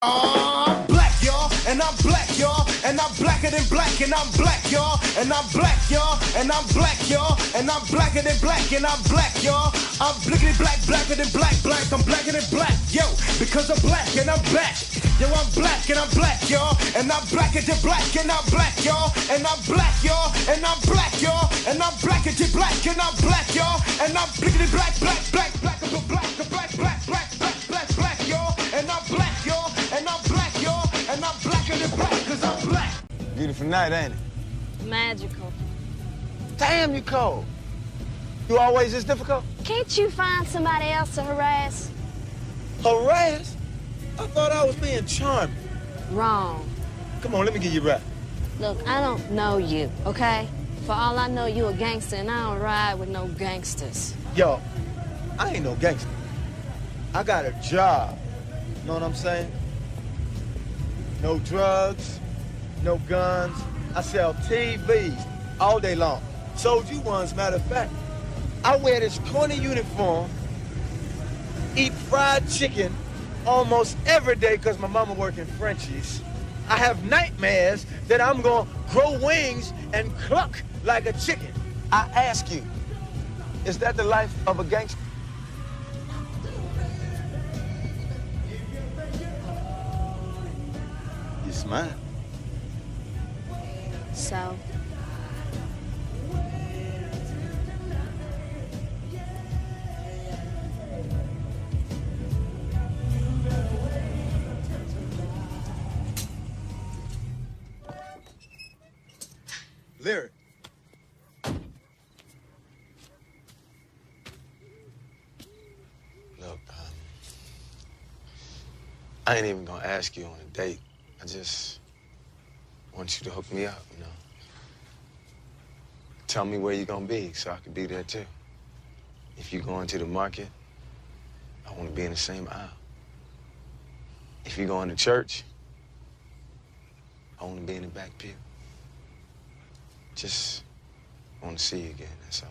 I'm black, y'all, and I'm black, y'all, and I'm blacker than black, and I'm black, y'all, and I'm black, y'all, and I'm black, y'all, and I'm blacker than black, and I'm black, y'all. I'm blickety black, blacker than black, black, I'm blacker than black, yo, because I'm black and I'm back. Yo, I'm black and I'm black, y'all, and I'm blacker than black, and I'm black, y'all, and I'm black, y'all, and I'm black, y'all, and I'm blacker than black, and I'm black, y'all, and I'm blickety black, black, black, black, I'm black, black, black, black, black, black, black, y'all, and I'm black, y'all. And I'm black, y'all, and I'm blacker than black, cause I'm black. Beautiful night, ain't it? Magical. Damn, you cold. You always this difficult? Can't you find somebody else to harass? Harass? I thought I was being charming. Wrong. Come on, let me get you right. Look, I don't know you, okay? For all I know, you a gangster, and I don't ride with no gangsters. Yo, I ain't no gangster. I got a job. You know what I'm saying? No drugs, no guns. I sell TVs all day long. Sold you ones, matter of fact. I wear this corny uniform, eat fried chicken almost every day because my mama working Frenchies. I have nightmares that I'm gonna grow wings and cluck like a chicken. I ask you, is that the life of a gangster? You smile. So? Lyric. Look, I ain't even gonna ask you on a date. I just want you to hook me up, you know. Tell me where you're gonna be so I can be there too. If you going to the market, I want to be in the same aisle. If you're going to church, I want to be in the back pew. Just want to see you again, that's all.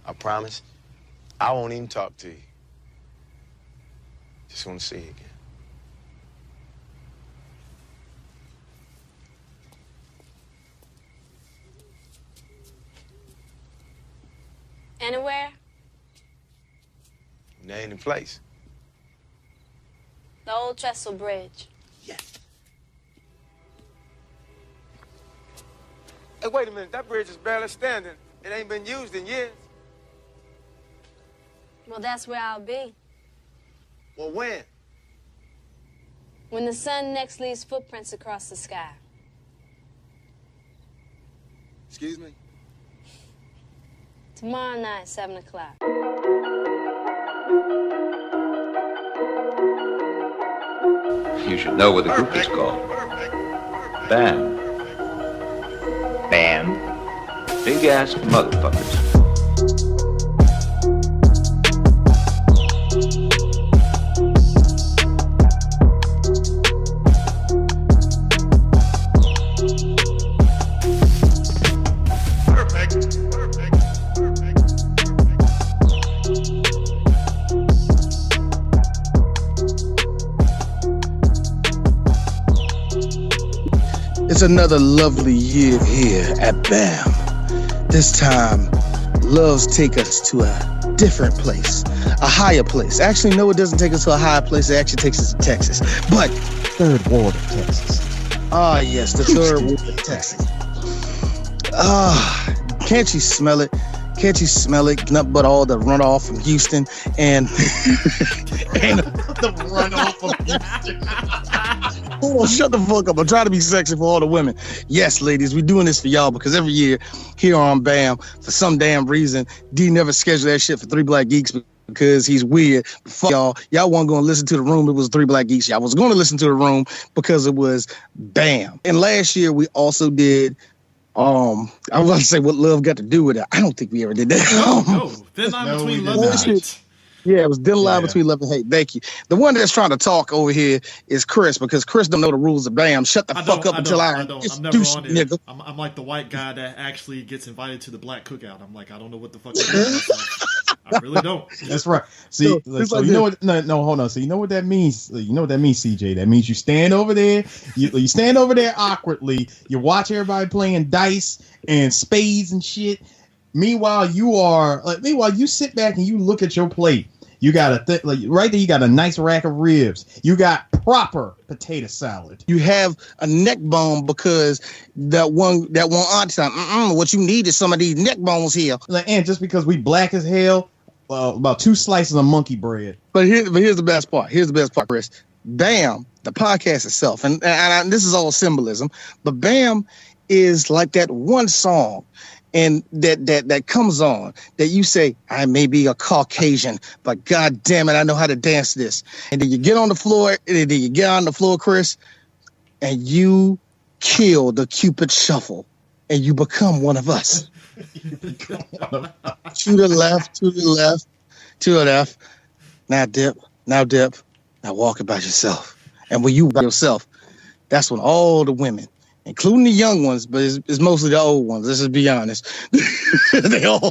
I promise, I won't even talk to you. Just want to see you again. Anywhere? Name and place. The old Trestle Bridge. Yes. Hey, wait a minute. That bridge is barely standing. It ain't been used in years. Well, that's where I'll be. Well, when? When the sun next leaves footprints across the sky. Excuse me? Tomorrow night, 7 o'clock. You should know what the group is called. BAM. BAM? Big ass motherfuckers. It's another lovely year here at BAM. This time, loves take us to a different place, a higher place. Actually, no, it doesn't take us to a higher place. It actually takes us to Texas. But third ward of Texas. Ah, yes, the third ward of Texas. Ah, can't you smell it? Can't you smell it? Nothing but all the runoff from Houston and the runoff from Houston. Oh, shut the fuck up. I'm trying to be sexy for all the women. Yes, ladies, we're doing this for y'all because every year here on BAM, for some damn reason, D never scheduled that shit for Three Black Geeks because he's weird. Fuck y'all. Y'all weren't going to listen to the room. It was Three Black Geeks. Y'all was going to listen to the room because it was BAM. And last year we also did I was about to say what love got to do with it. I don't think we ever did that. No, thin line between love and hate. Yeah, it was thin line between love and hate. Thank you. The one that's trying to talk over here is Chris because Chris don't know the rules of BAM. Shut the fuck up until I don't. I'm never on it. Nigga. I'm like the white guy that actually gets invited to the black cookout. I'm like, I don't know what the fuck. I really don't. That's right. See, so like you know what? No, hold on. So you know what that means? You know what that means, CJ? That means you stand over there. You stand over there awkwardly. You watch everybody playing dice and spades and shit. Meanwhile, you sit back and you look at your plate. You got right there. You got a nice rack of ribs. You got proper potato salad. You have a neck bone because that one aunt said, what you need is some of these neck bones here. And just because we black as hell, about 2 slices of monkey bread. But here's the best part. Here's the best part, Chris. BAM, the podcast itself, and this is all symbolism, but BAM is like that one song. And that comes on that you say, I may be a Caucasian, but God damn it, I know how to dance this. And then you get on the floor, Chris, and you kill the Cupid shuffle, and you become one of us. To the left, to the left, to the left. Now dip, now walk about yourself. And when you by yourself, that's when all the women, including the young ones, but it's mostly the old ones. Let's just be honest. they all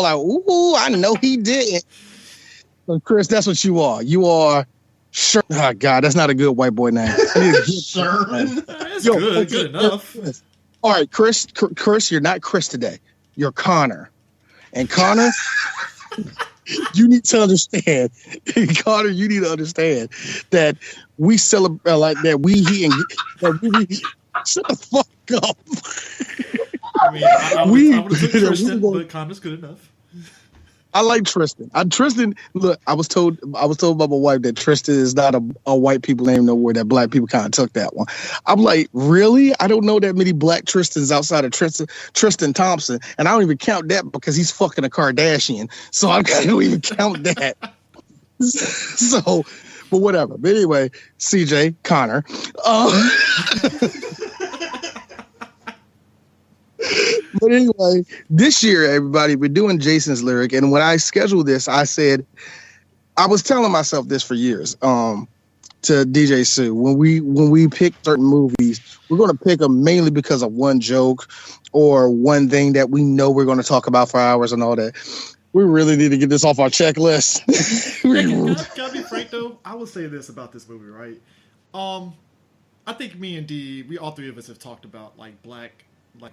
like, ooh, I know he did. But Chris, that's what you are. You are Sherman. Oh God, that's not a good white boy name. Sherman. That's good enough. All right, Chris, you're not Chris today. You're Connor, and Connor. You need to understand, Connor. You need to understand that we celebrate like that. We shut the fuck up. I mean, I would have took Tristan, but Connor's good enough. I like Tristan. Tristan. Look, I was told by my wife that Tristan is not a white people name nowhere. That black people kind of took that one. I'm like, really? I don't know that many black Tristans outside of Tristan Thompson, and I don't even count that because he's fucking a Kardashian. So I don't even count that. So, but whatever. But anyway, CJ Connor. But anyway, this year, everybody, we're doing Jason's lyric. And when I scheduled this, I said, I was telling myself this for years, to DjTsu. When we pick certain movies, we're going to pick them mainly because of one joke or one thing that we know we're going to talk about for hours and all that. We really need to get this off our checklist. Can I be frank, though? I will say this about this movie, right? I think me and D, all three of us have talked about, like, black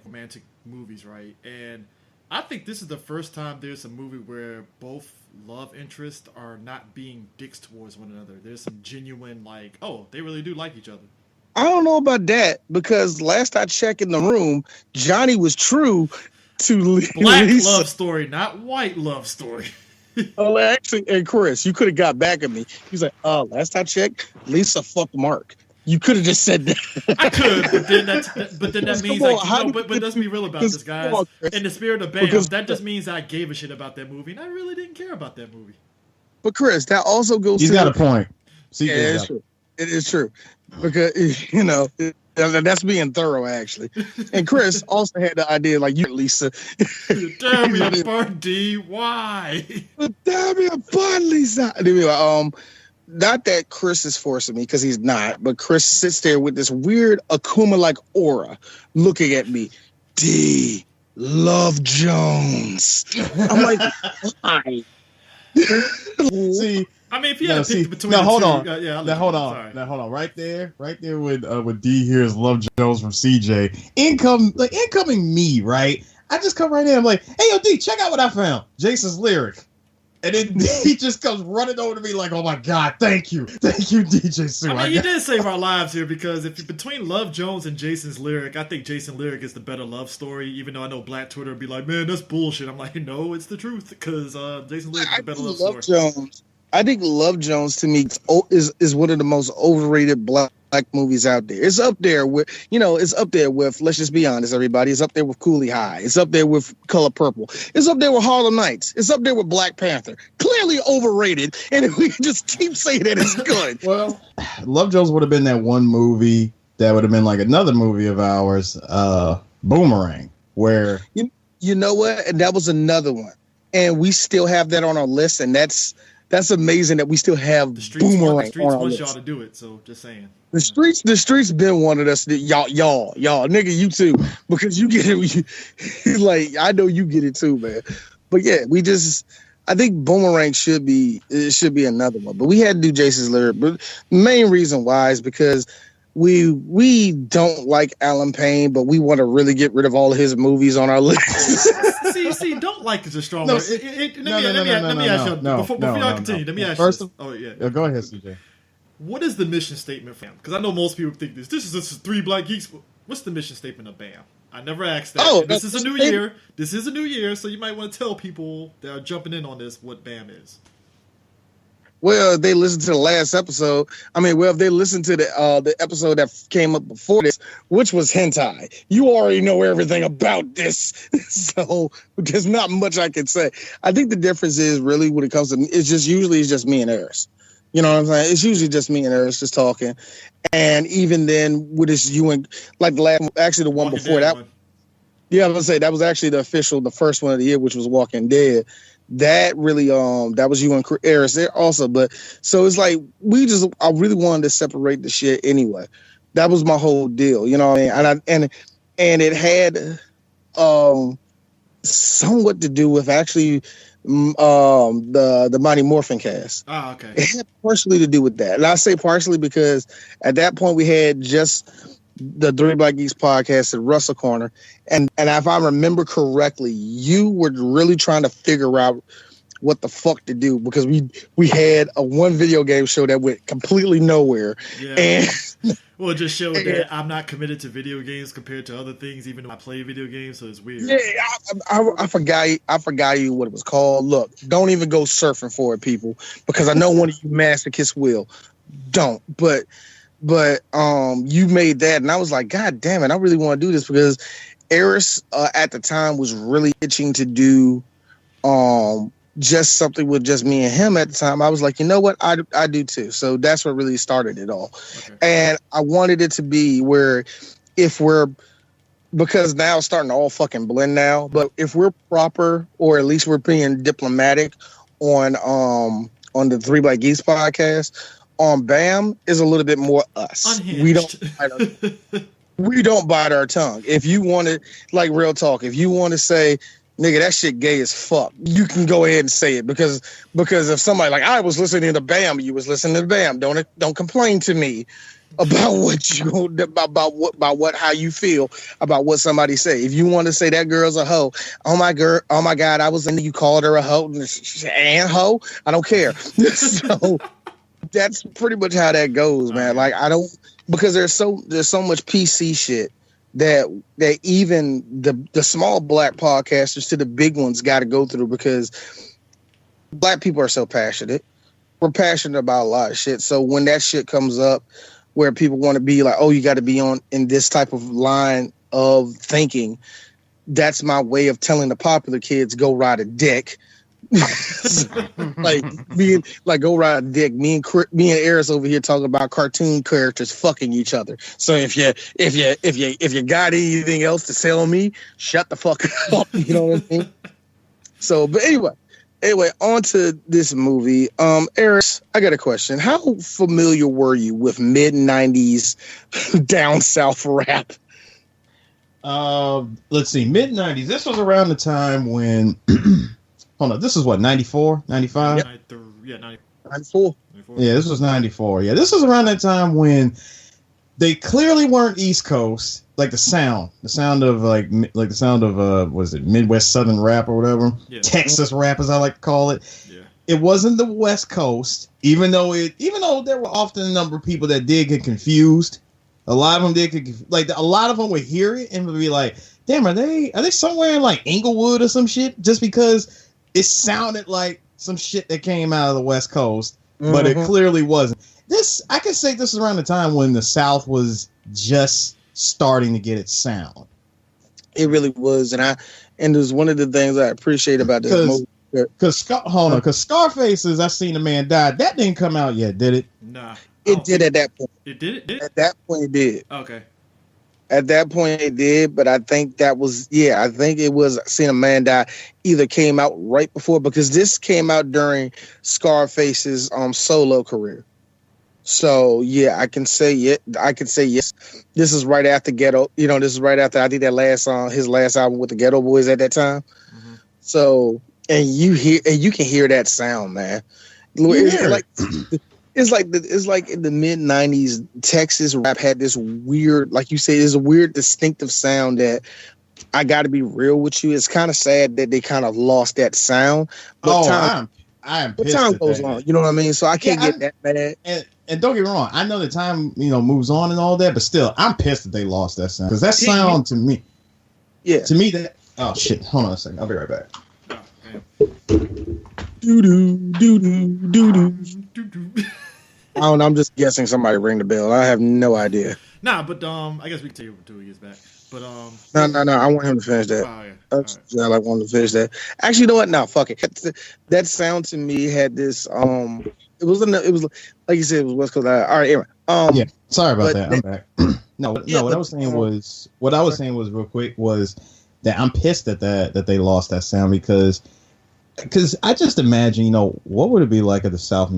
romantic movies, right? And I think this is the first time there's a movie where both love interests are not being dicks towards one another. There's some genuine, like, oh, they really do like each other. I don't know about that, because last I checked in the room, Johnny was true to black Lisa. Love story, not white love story. Oh, actually, and Chris, you could have got back at me. He's like, last I checked, Lisa fucked Mark. You could have just said that. I could, but then that means but let's be real about this, guys. In the spirit of BAM, that just means I gave a shit about that movie, and I really didn't care about that movie. But Chris, that also goes. He's got a point. Yeah, it's true. It is true, because that's being thorough, actually. And Chris also had the idea, like, you, Lisa. Damn me apart, D. Why? Damn me apart, Lisa. Anyway, not that Chris is forcing me, because he's not, but Chris sits there with this weird Akuma-like aura looking at me. D. Love Jones. I'm like, why? See, I mean, if you had to pick between hold on. Hold on. Right there with D here's Love Jones from CJ. Incoming me, right? I just come right in. I'm like, hey, yo, D, check out what I found. Jason's lyric. And then he just comes running over to me like, oh my God, thank you, DjTsu. I mean, you did save our lives here, because if you're between Love Jones and Jason's lyric, I think Jason's lyric is the better love story, even though I know Black Twitter would be like, man, that's bullshit. I'm like, no, it's the truth, because Jason's lyric is the better love story. I think Love Jones, to me, is one of the most overrated black movies out there. It's up there with, let's just be honest, everybody. It's up there with Cooley High. It's up there with Color Purple. It's up there with Harlem Nights. It's up there with Black Panther. Clearly overrated, and we just keep saying that it's good. Well, Love Jones would have been that one movie that would have been like another movie of ours, Boomerang, where... You know what? And that was another one. And we still have that on our list, and that's amazing that we still have Boomerang on our list. Y'all to do it, so just saying. The streets been wanted us to, y'all, nigga, you too, because you get it. Like, I know you get it too, man. yeah, I think Boomerang should be another one. But we had to do Jason's lyric. But the main reason why is because we don't like Alan Payne, but we want to really get rid of all of his movies on our list. see, don't like is a strong word. Let me ask you before y'all continue. Let me ask you. Oh yeah. Go ahead, CJ. What is the mission statement for BAM? Because I know most people think this is three black geeks. What's the mission statement of BAM? I never asked that. Oh, this is a new year. This is a new year, so you might want to tell people that are jumping in on this what BAM is. Well, they listened to the last episode. If they listened to the episode that came up before this, which was hentai, you already know everything about this. So there's not much I can say. I think the difference is really when it comes to it's just me and Eris. You know what I'm saying? It's usually just me and Eris just talking. And even then, with this you and like the one before that. Yeah, I was gonna say that was actually the first one of the year, which was Walking Dead. That really that was you and Eris there also. But so it's like I really wanted to separate the shit anyway. That was my whole deal, you know what I mean? And it had somewhat to do with actually the Mighty Morphin Cast. Oh, okay. It had partially to do with that. And I say partially because at that point we had just the Three Black Geeks podcast at Russell Corner. And if I remember correctly, you were really trying to figure out what the fuck to do because we had a one video game show that went completely nowhere. Yeah. And well, it just showed that I'm not committed to video games compared to other things, even though I play video games, so it's weird. Yeah, I forgot you what it was called. Look, don't even go surfing for it, people, because I know one of you masochists will. Don't. But you made that, and I was like, God damn it, I really want to do this because Eris at the time was really itching to do just something with just me and him at the time. I was like, you know what, I do too. So that's what really started it all. Okay. And I wanted it to be where because now it's starting to all fucking blend now, but if we're proper or at least we're being diplomatic on the Three Black Geeks podcast, on BAM is a little bit more us. Unhinged. We don't bite our tongue. If you want to, like real talk, if you want to say, nigga, that shit gay as fuck, you can go ahead and say it because if somebody like I was listening to BAM, you was listening to BAM. Don't complain to me about how you feel about what somebody say. If you want to say that girl's a hoe, oh my God, I was into you called her a hoe and hoe. I don't care. So that's pretty much how that goes, man. Like I don't because there's so much PC shit that even the small black podcasters to the big ones got to go through because black people are so passionate. We're passionate about a lot of shit. So when that shit comes up where people want to be like, oh, you got to be in this type of line of thinking, that's my way of telling the popular kids, go ride a dick. Go ride a dick. Me and Eris over here talking about cartoon characters fucking each other. So if you got anything else to sell me, shut the fuck up. You know what I mean? So, but anyway, on to this movie. Eris, I got a question. How familiar were you with mid-90s down south rap? Let's see, mid-90s. This was around the time when hold on, this is what, 94, 95? Yep. 94. Yeah, this was 94. Yeah, this was around that time when they clearly weren't East Coast, like the sound of the sound of was it Midwest Southern rap or whatever, Texas rap as I like to call it. Yeah. It wasn't the West Coast, even though there were often a number of people that did get confused. A lot of them a lot of them would hear it and would be like, "Damn, are they somewhere in like Inglewood or some shit?" Just because it sounded like some shit that came out of the West Coast, but it clearly wasn't. I can say this is around the time when the South was just starting to get its sound. It really was, and it was one of the things I appreciate about this movie. Because Scarface's "I Seen a Man Die" that didn't come out yet, did it? Nah, it did at that point. It did. At that point, it did. Okay. At that point, it did, but I think it was "Seen a Man Die" either came out right before because this came out during Scarface's solo career. So yeah, I can say yes. This is right after Ghetto. This is right after I did that last song, his last album with the Ghetto Boys at that time. Mm-hmm. So and you can hear that sound, man. It's like in the mid '90s, Texas rap had this weird, like you say, there's a weird distinctive sound that I got to be real with you. It's kind of sad that they kind of lost that sound. But time goes on, you know what I mean? So I can't get that mad. And don't get me wrong, I know that time moves on and all that, but still, I'm pissed that they lost that sound because that sound to me, that. Oh shit! Hold on a second. I'll be right back. Doo doo doo doo doo doo. I don't know. I'm just guessing somebody ring the bell. I have no idea. Nah, but I guess we can tell you until he gets back. But no. I want him to finish that. Oh, yeah. I want him to finish that. Actually, you know what? No, fuck it. That sound to me had this. It was like you said. It was West Coast. All right, anyway. Yeah. Sorry about that. I'm back. What I was saying was real quick was that I'm pissed that they lost that sound because I just imagine, what would it be like if the South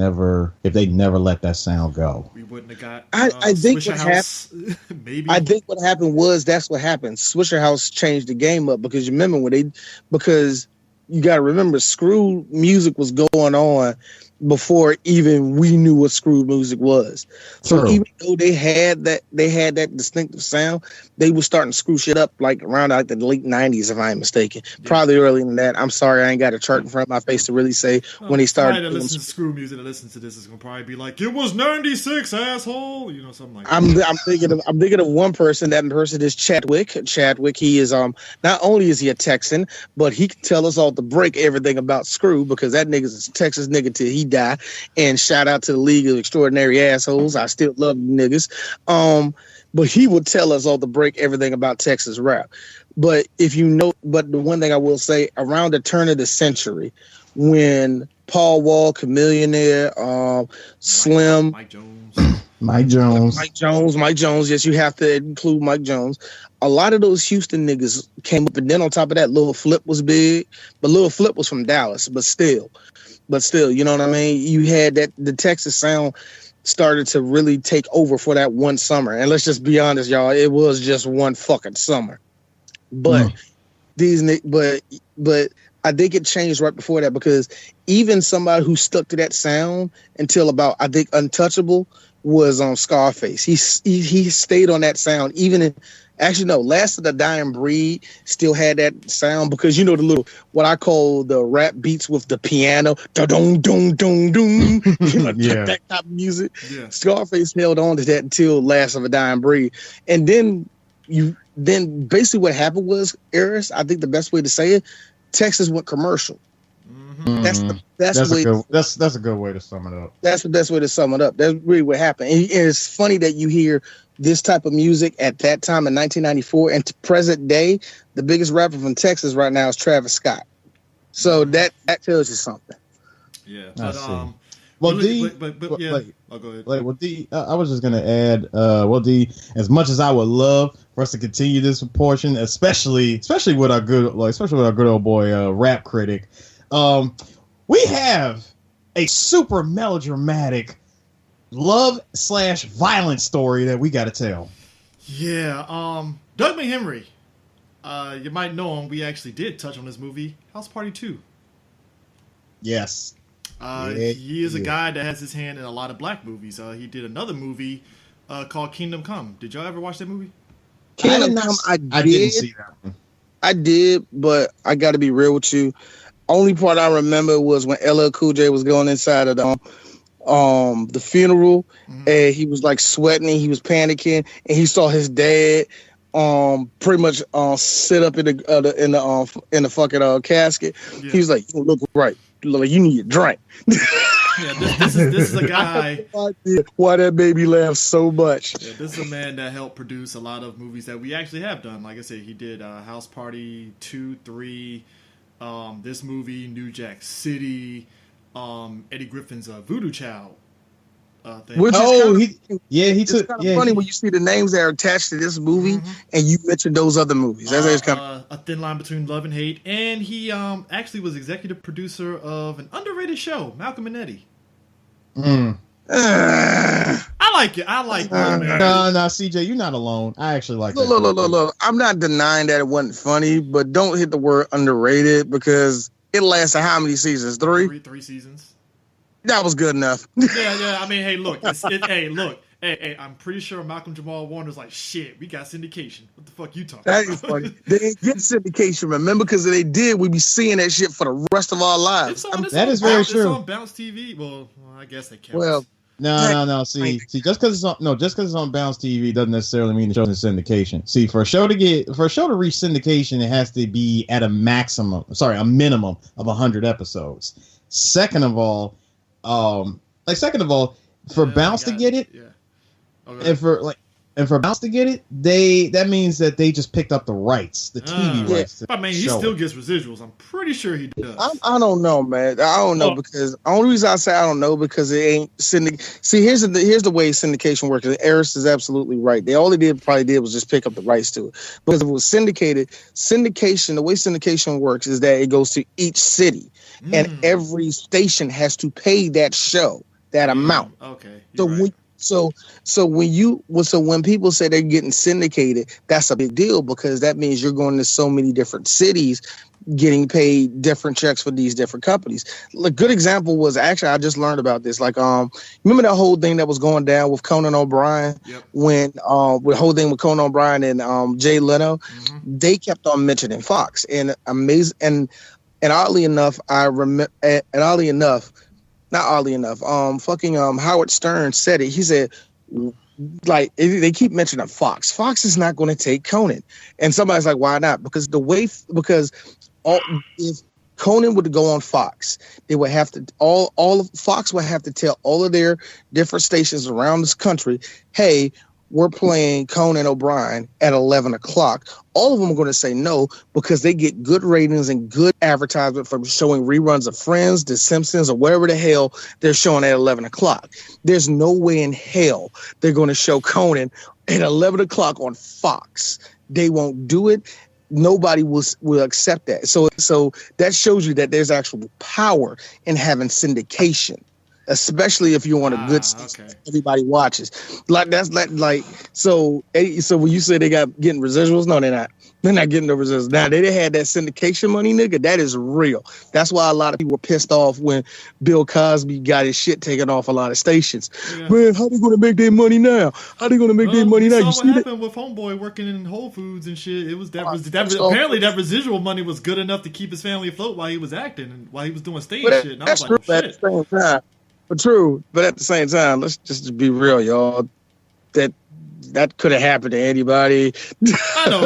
if they never let that sound go? We wouldn't have got. I think what happened. Maybe. I think what happened was that's what happened. Swisher House changed the game up because you remember because you got to remember screw music was going on before even we knew what screw music was. So even though they had that distinctive sound, they were starting to screw shit up like around like the late 90s, if I ain't mistaken. Yeah. Probably earlier than that. I'm sorry, I ain't got a chart in front of my face to really say when they started. Somebody that listens to screw music that listens to this is gonna probably be like, "It was 96, asshole," something like that. I'm thinking of one person. That person is Chadwick. Chadwick, he is not only is he a Texan, but he can tell us all to break everything about screw because that nigga's a Texas nigga till he die. And shout out to the League of Extraordinary Assholes. I still love you niggas. But he would tell us all to break everything about Texas rap. But the one thing I will say, around the turn of the century, when Paul Wall, Chamillionaire, Slim, Mike Jones. Yes, you have to include Mike Jones. A lot of those Houston niggas came up, and then on top of that, Lil Flip was big. But Lil Flip was from Dallas, but still, you know what I mean? You had that the Texas sound started to really take over for that one summer. And let's just be honest, y'all, it was just one fucking summer. But but I think it changed right before that because even somebody who stuck to that sound until about, I think, Untouchable was on Scarface. He stayed on that sound even in. Actually, no. Last of the Dying Breed still had that sound because the little what I call the rap beats with the piano, da dong dong dong dong, that type of music. Yeah. Scarface held on to that until Last of the Dying Breed, and then basically what happened was, Eris, I think the best way to say it, Texas went commercial. Mm-hmm. That's the best way. That's a good way to sum it up. That's the best way to sum it up. That's really what happened. And it's funny that you hear this type of music at that time in 1994 and to present day, the biggest rapper from Texas right now is Travis Scott. So that tells you something. Yeah. But, D, go ahead. D, I was just gonna add, D, as much as I would love for us to continue this portion, especially with our good old boy rap critic, we have a super melodramatic love/violence story that we got to tell. Yeah, Doug McHenry. You might know him. We actually did touch on this movie, House Party 2. Yes. He is a guy that has his hand in a lot of black movies. He did another movie called Kingdom Come. Did y'all ever watch that movie? Kingdom Come, I didn't see that one. I did, but I got to be real with you. Only part I remember was when LL Cool J was going inside of the funeral, and he was like sweating and he was panicking, and he saw his dad pretty much sit up in the fucking casket. Yeah. He was like, "You look right, like you need a drink." Yeah, this is a guy. Why that baby laughs so much? Yeah, this is a man that helped produce a lot of movies that we actually have done. Like I said, he did House Party 2, 3, this movie, New Jack City, Eddie Griffin's Voodoo Child. Thing. Which is it's kind of funny when you see the names that are attached to this movie and you mention those other movies. That's kind of a thin line between love and hate. And he actually was executive producer of an underrated show, Malcolm and Eddie. I like it. I like it, man. No, CJ, you're not alone. I actually like it. Look. I'm not denying that it wasn't funny, but don't hit the word underrated because it lasted how many seasons? Three seasons. That was good enough. Yeah. I mean, hey, look. Hey, I'm pretty sure Malcolm Jamal Warner's like, shit, we got syndication. What the fuck you talking That about? is funny. They didn't get syndication, remember? Because if they did, we'd be seeing that shit for the rest of our lives. That is very true. It's on Bounce TV. Well, I guess that counts. Well, no. See, just because it's on Bounce TV doesn't necessarily mean the show's in syndication. See, for a show to reach syndication, it has to be at a minimum of 100 episodes. Second of all, for Bounce to get it, okay. and for Bounce to get it, that means that they just picked up the rights, the TV rights. I mean, he still gets residuals. I'm pretty sure he does. I don't know, man. I don't know because the only reason I say I don't know because it ain't syndic. See, here's the way syndication works. Eris is absolutely right. All they probably did was just pick up the rights to it. Because if it was syndicated, the way syndication works is that it goes to each city, and every station has to pay that show that amount. Okay. So when people say they're getting syndicated, that's a big deal because that means you're going to so many different cities getting paid different checks for these different companies. A good example was actually I just learned about this. Like remember that whole thing that was going down with Conan O'Brien when with the whole thing with Conan O'Brien and Jay Leno, they kept on mentioning Fox and and oddly enough, Howard Stern said it. He said, like, they keep mentioning Fox. Fox is not going to take Conan. And somebody's like, why not? Because if Conan would go on Fox, they would have to Fox would have to tell all of their different stations around this country, hey, we're playing Conan O'Brien at 11 o'clock. All of them are going to say no because they get good ratings and good advertisement from showing reruns of Friends, The Simpsons, or whatever the hell they're showing at 11 o'clock. There's no way in hell they're going to show Conan at 11 o'clock on Fox. They won't do it. Nobody will accept that. So that shows you that there's actual power in having syndication. Especially if you're on a good station, everybody watches. So when you say they getting residuals, no, they're not. They're not getting the residuals. Now they had that syndication money, nigga. That is real. That's why a lot of people were pissed off when Bill Cosby got his shit taken off a lot of stations. Yeah. Man, how they gonna make their money now? You see what happened with Homeboy working in Whole Foods and shit. It was apparently that residual money was good enough to keep his family afloat while he was acting and while he was doing stage shit. And that's I was like, true. At the same time. But at the same time, let's just be real, y'all. That could have happened to anybody. I know,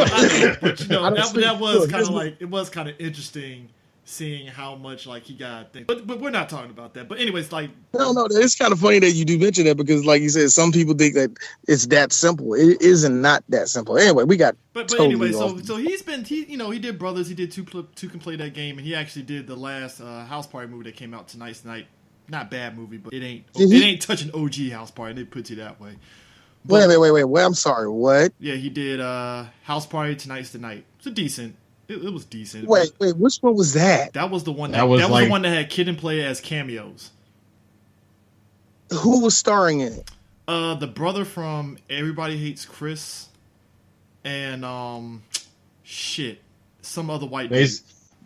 but that was kind of like it was kind of interesting seeing how much like he got. But we're not talking about that. But anyways, like no, it's kind of funny that you do mention that because, like you said, some people think that it's that simple. It isn't not that simple. Anyway, we got. But anyway, so he did Brothers. He did Two Can Play That Game, and he actually did the last House Party movie that came out tonight. Not bad movie, but it ain't touching OG House Party. They put you that way. But, wait. I'm sorry. What? Yeah, he did House Party Tonight's the Night. It's a decent. It was decent. Wait. Which one was that? That was the one. That was the one that had Kid and Play as cameos. Who was starring in it? The brother from Everybody Hates Chris, and some other white dude.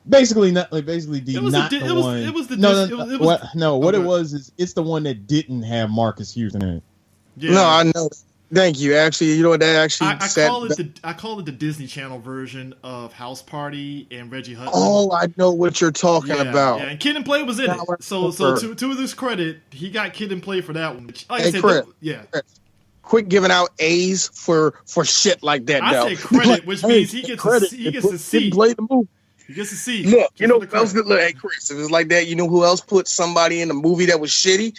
Basically, not like basically the not the one. It was the What it was is it's the one that didn't have Marcus Houston in it. Yeah. No, I know. Thank you. Actually, you know what that actually. I call it the Disney Channel version of House Party and Reggie Hudson. Oh, I know what you're talking about. Yeah, and Kid and Play was in it. So to his credit, he got Kid and Play for that one. Like I said, Chris, yeah. Quit giving out A's for shit like that. I say credit, which means he gets credit. He gets a C. Play the movie. He gets a C. Look, you know who else? Look, hey Chris, if it's like that, you know who else put somebody in a movie that was shitty?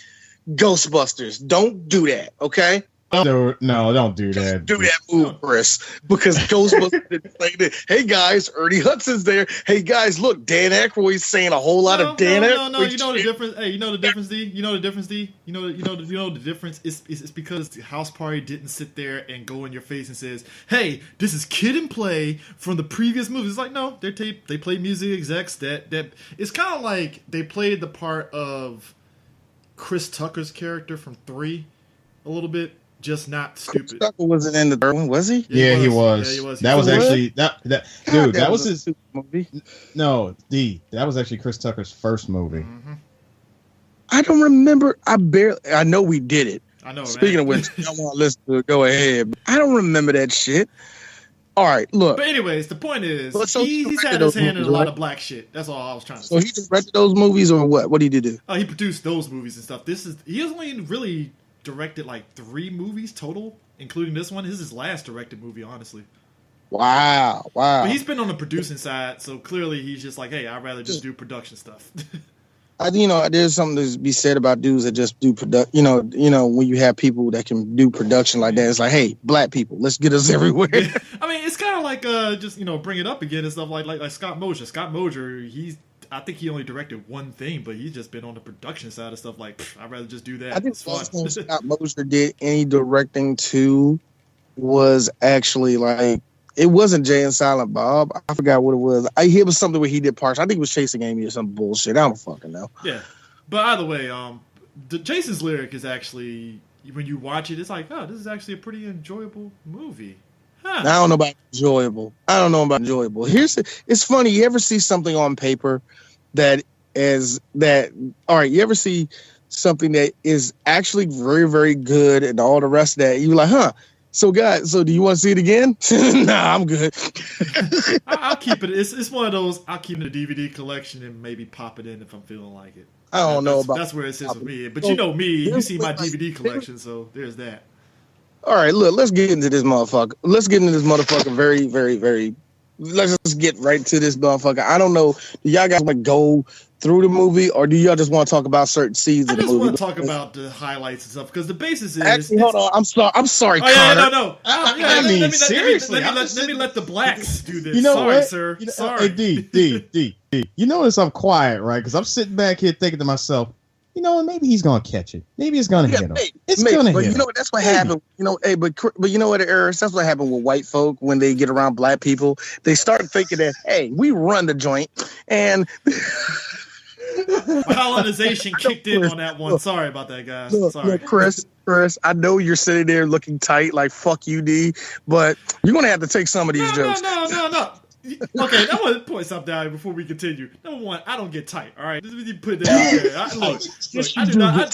Ghostbusters. Don't do that, okay? No, don't do that. Do that move, Chris, because Ghostbusters didn't play that. Hey guys, Ernie Hudson's there. Hey guys, look, Dan Aykroyd's saying a whole lot of Dan Aykroyd. No, you know the difference. Hey, you know the difference, D. You know the difference, D. You know the difference. It's because the House Party didn't sit there and go in your face and says, "Hey, this is Kid and Play from the previous movies." It's like no, they play music execs that it's kind of like they played the part of Chris Tucker's character from 3 a little bit. just not stupid. Tucker wasn't in the third one, was he? Yeah, he was. Yeah, he was. That was actually that dude. That was his movie. No, that was actually Chris Tucker's first movie. Mm-hmm. I don't remember. I know we did it. I know. Speaking of which, I want to listen to it. Go ahead. I don't remember that shit. All right, look. But anyways, the point is, so he's had his hand in a lot of black shit. That's all I was trying to say. So he directed those movies, or what? What did he do? He produced those movies and stuff. He has only really directed like 3 movies total, including this one. This is his last directed movie, honestly. Wow. But he's been on the producing side, so clearly he's just like, hey, I'd rather just do production stuff. There's something to be said about dudes that just do product. When you have people that can do production like that, it's like, hey, black people, let's get us everywhere. I mean, it's kind of like just bring it up again and stuff like Scott Mosier. Scott Mosier, I think he only directed one thing, but he's just been on the production side of stuff. Like, I'd rather just do that. I think the first time Scott Mosier did any directing too was actually like. It wasn't Jay and Silent Bob. I forgot what it was. It was something where he did parts. I think it was Chasing Amy or some bullshit. I don't fucking know. Yeah. But either way, Jason's lyric is actually, when you watch it, it's like, oh, this is actually a pretty enjoyable movie. Huh. I don't know about enjoyable. It's funny. You ever see something on paper all right, you ever see something that is actually very, very good and all the rest of that, you're like, huh. So, guys, do you want to see it again? Nah, I'm good. I'll keep it. It's one of those, I'll keep it in a DVD collection and maybe pop it in if I'm feeling like it. I don't know about that's where it sits with me. But you know me, you see my DVD collection, so there's that. All right, look, let's get into this motherfucker. Very, very, very. Let's just get right to this motherfucker. I don't know. Do y'all guys want to go through the movie, or do y'all just want to talk about certain scenes of the movie? I just want to talk about the highlights and stuff, because the basis is... Actually, hold on. I'm sorry, Connor. Yeah, no. Seriously. Let me let the blacks do this. You know sorry, what? sir. Sorry. Hey, D. You notice I'm quiet, right? Because I'm sitting back here thinking to myself, maybe he's going to catch it. Maybe it's going to hit him. It's going to hit him. You know what? That's what happened. But you know what, Eris? That's what happened with white folk when they get around black people. They start thinking that, hey, we run the joint, and... Colonization kicked in on that one. Sorry about that, guys. Sorry. Look, Chris, I know you're sitting there looking tight, like fuck you, D, but you're gonna have to take some of these jokes. No. Okay, I want to point something out before we continue. Number one, I don't get tight. All right, just put that out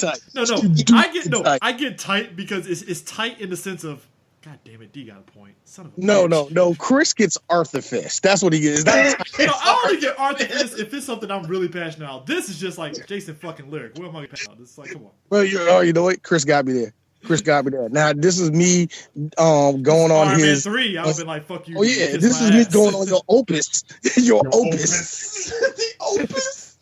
there. I get tight because it's tight in the sense of, God damn it, D got a point. Son of a bitch. No. Chris gets Arthur Fist. That's what he gets. I only get Arthur Fist if it's something I'm really passionate about. This is just like Jason fucking lyric. What am I passionate about? This is like, come on. Well, you know what? Chris got me there. Now this is me going on Iron his Man 3. I've been like, fuck you. Oh yeah, this is me going on your opus. Your opus. The opus.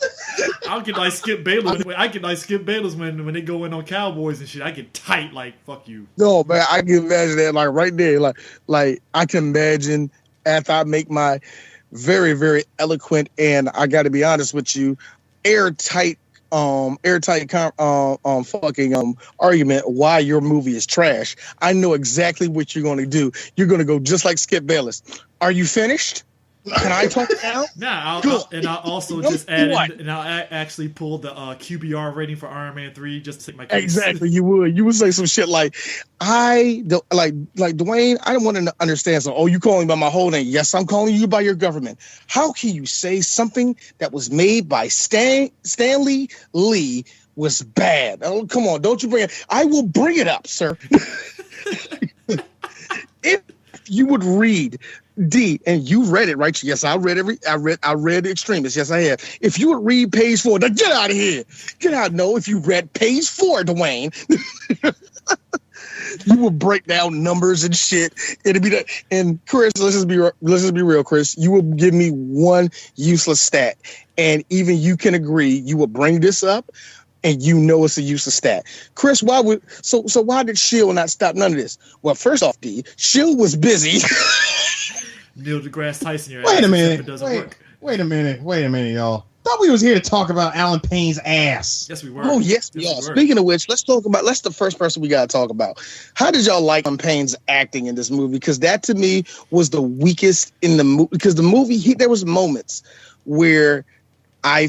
I'll get like Skip Bayless. I get like Skip Bayless when they go in on Cowboys and shit. I get tight like fuck you. No, man, I can imagine that like right there. Like I can imagine after I make my very, very eloquent and I got to be honest with you, airtight argument why your movie is trash. I know exactly what you're going to do. You're going to go just like Skip Bayless. Are you finished? Can I talk now? I'll also just add in, and I'll actually pull the QBR rating for Iron Man 3 just to take my case. Exactly, you would say some shit like Dwayne, I don't want to understand. So, you calling by my whole name? Yes, I'm calling you by your government. How can you say something that was made by Stanley Lee was bad? Oh, come on, don't you bring it? I will bring it up, sir. If you would read D, and you read it, right? Yes, I read The Extremist. Yes, I have. If you would read page 4, then get out of here. Get out. No, if you read page 4, Dwayne, you will break down numbers and shit. It'll be that. And Chris, let's just be real, Chris. You will give me one useless stat, and even you can agree. You will bring this up, and it's a useless stat. Chris, why did Shield not stop none of this? Well, first off, D, Shield was busy. Neil deGrasse Tyson, your Wait a minute, y'all. Thought we was here to talk about Alan Payne's ass. Yes, we were. Oh, yes, we are. Speaking of which, that's the first person we got to talk about. How did y'all like Alan Payne's acting in this movie? Because that, to me, was the weakest in the movie. Because the movie, there was moments where I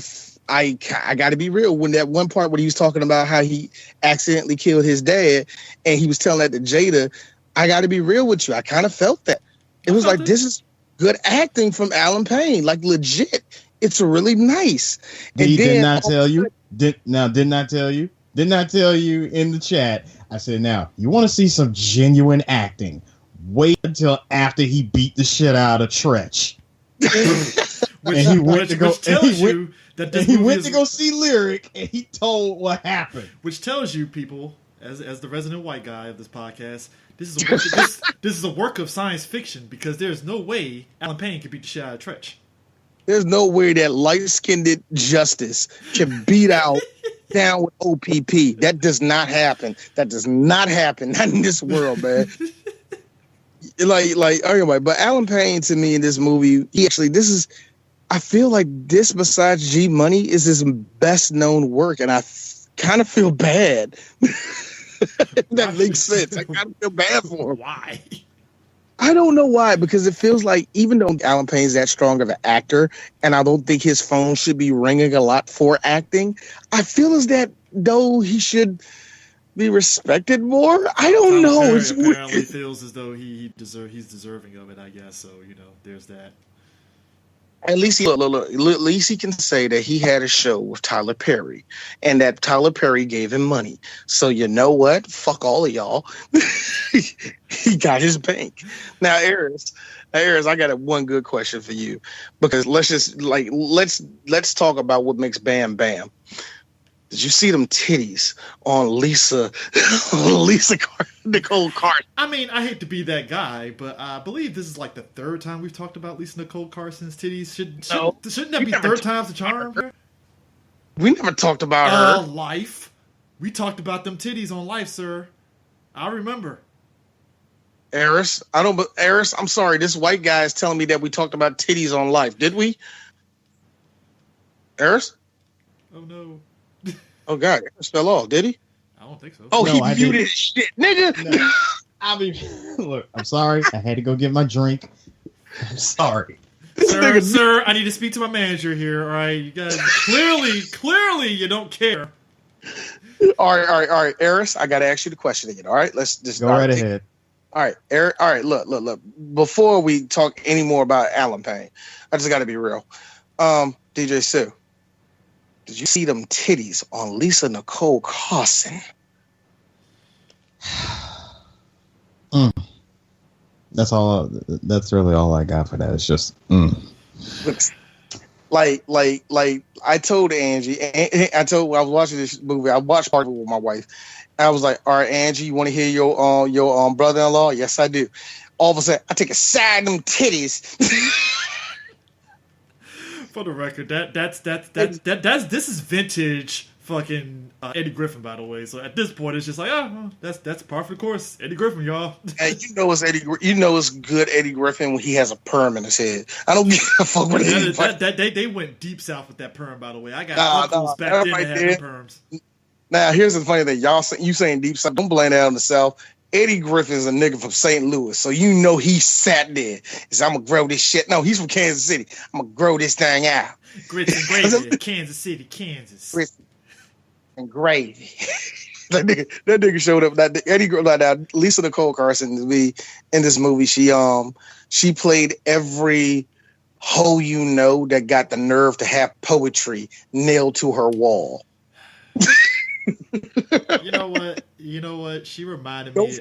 I got to be real. When that one part when he was talking about how he accidentally killed his dad, and he was telling that to Jada, I got to be real with you. I kind of felt that. It was like, this is good acting from Alan Payne, like legit. It's really nice. He did not tell you. Did not tell you. Did not tell you in the chat. I said, now you want to see some genuine acting. Wait until after he beat the shit out of Tretch. Which tells you that he went to go see Lyric, and he told what happened. Which tells you, people, as the resident white guy of this podcast, this is a work of science fiction, because there's no way Alan Payne could beat the shit out of Tretch. There's no way that light-skinned Justice can beat out down with OPP. That does not happen. That does not happen. Not in this world, man. Anyway, but Alan Payne to me in this movie, I feel like this besides G Money is his best known work, and I kind of feel bad. That makes sense. I kind of feel bad for him. Why? I don't know why, because it feels like even though Alan Payne's that strong of an actor, and I don't think his phone should be ringing a lot for acting, I feel as that though he should be respected more. I don't know. It's apparently feels as though he's deserving of it, I guess. So, there's that. At least he can say that he had a show with Tyler Perry, and that Tyler Perry gave him money. So you know what? Fuck all of y'all. He got his bank. Now, Eris, I got one good question for you, because let's talk about what makes Bam Bam. Did you see them titties on Nicole Carson? I mean, I hate to be that guy, but I believe this is like the third time we've talked about Lisa Nicole Carson's titties. Shouldn't that be third time's the charm? We never talked about her. Life. We talked about them titties on Life, sir. I remember. Eris, I'm sorry. This white guy is telling me that we talked about titties on Life. Did we? Eris? Oh, no. Oh, God. Eris fell off, did he? I don't think so. Oh, no, he muted his shit, nigga. No. I mean, look, I'm sorry. I had to go get my drink. I'm sorry. Sir, I need to speak to my manager here, all right? You guys, clearly you don't care. All right. Eris, I got to ask you the question again, all right? Let's just go right ahead. All right, Eric. All right, look. Before we talk any more about Alan Payne, I just got to be real. DjTsu, did you see them titties on Lisa Nicole Carson? That's all. That's really all I got for that. It's just like I told Angie. I was watching this movie. I watched part of it with my wife. I was like, all right, Angie, you want to hear your brother-in-law? Yes, I do. All of a sudden, I take a side of them titties. For the record, this is vintage fucking Eddie Griffin, by the way. So at this point, it's just like, that's par for the course. Eddie Griffin, y'all. Hey, it's Eddie. It's good Eddie Griffin when he has a perm in his head. I don't give a fuck what they went deep south with that perm, by the way. I got uncles back then that had perms. Now, here's the funny thing. You saying deep south. Don't blame that on the South. Eddie Griffin's a nigga from St. Louis, so you know he sat there. He said, I'm going to grow this shit. No, he's from Kansas City. I'm going to grow this thing out. Grits and gravy, Kansas City, Kansas. Grits and gravy. that nigga showed up. Lisa Nicole Carson to be in this movie. She played every hoe that got the nerve to have poetry nailed to her wall. You know what? She reminded me.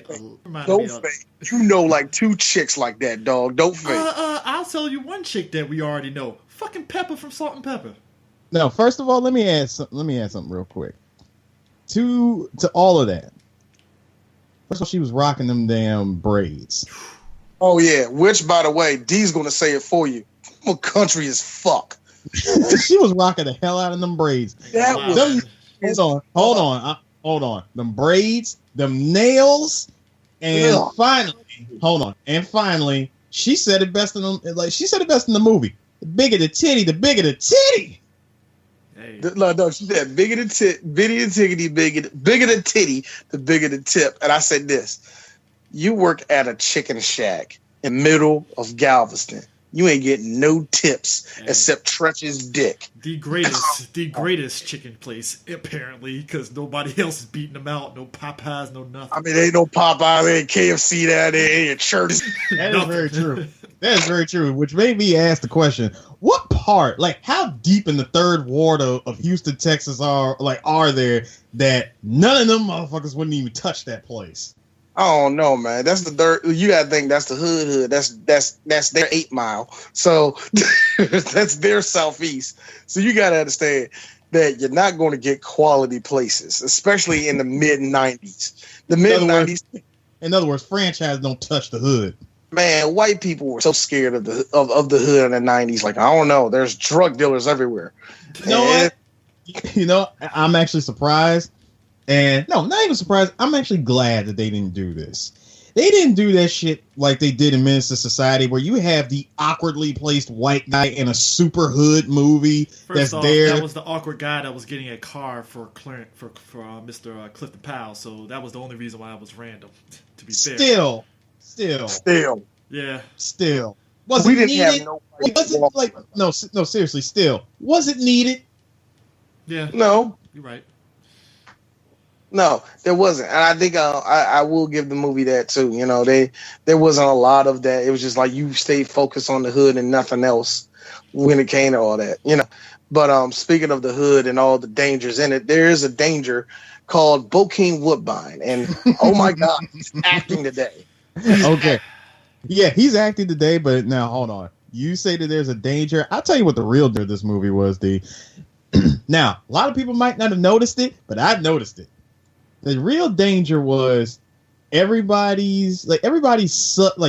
Like two chicks like that, dog. Don't fake. I'll tell you one chick that we already know. Fucking Pepper from Salt and Pepper. No, first of all, let me add something real quick. To all of that. First of all, she was rocking them damn braids. Oh yeah, which by the way, Dee's gonna say it for you. I'm a country as fuck. She was rocking the hell out of them braids. Hold on. Them braids, them nails, and finally, she said it best in the movie. The bigger the titty, the bigger the titty. Hey. No, she said bigger the titty, bigger the titty, the bigger the tip. And I said this: you work at a chicken shack in middle of Galveston. you ain't getting no tips except Tretch's dick. The greatest chicken place, apparently, because nobody else is beating them out. No Popeyes, no nothing. I mean, ain't no Popeyes, ain't KFC down there, ain't church. That is very true. That is very true, which made me ask the question, what part, like how deep in the third ward of Houston, Texas are there that none of them motherfuckers wouldn't even touch that place? I don't know, man. That's the third. You gotta think that's the hood. That's their 8 Mile. So that's their southeast. So you gotta understand that you're not going to get quality places, especially in the mid 90s. The mid 90s. In other words, franchise don't touch the hood. Man, white people were so scared of the hood in the 90s. Like, I don't know, there's drug dealers everywhere. You know what? You know, I'm actually surprised. And no, not even surprised. I'm actually glad that they didn't do this. They didn't do that shit like they did in Menace to Society, where you have the awkwardly placed white guy in a super hood movie. First off, that was the awkward guy that was getting a car for Mr. Clifton Powell. So that was the only reason why it was random. To be fair, Still. Yeah. Still. Was We it didn't have needed? nobody. Was it like no, seriously, still. Was it needed? Yeah. No. You're right. No, there wasn't. And I think I will give the movie that too. You know, there wasn't a lot of that. It was just like you stayed focused on the hood and nothing else when it came to all that, you know. But speaking of the hood and all the dangers in it, there is a danger called Bokeem Woodbine. And oh my God, he's acting today. Okay. Yeah, he's acting today, but now hold on. You say that there's a danger. I'll tell you what the real danger of this movie was. Now, a lot of people might not have noticed it, but I've noticed it. The real danger was everybody's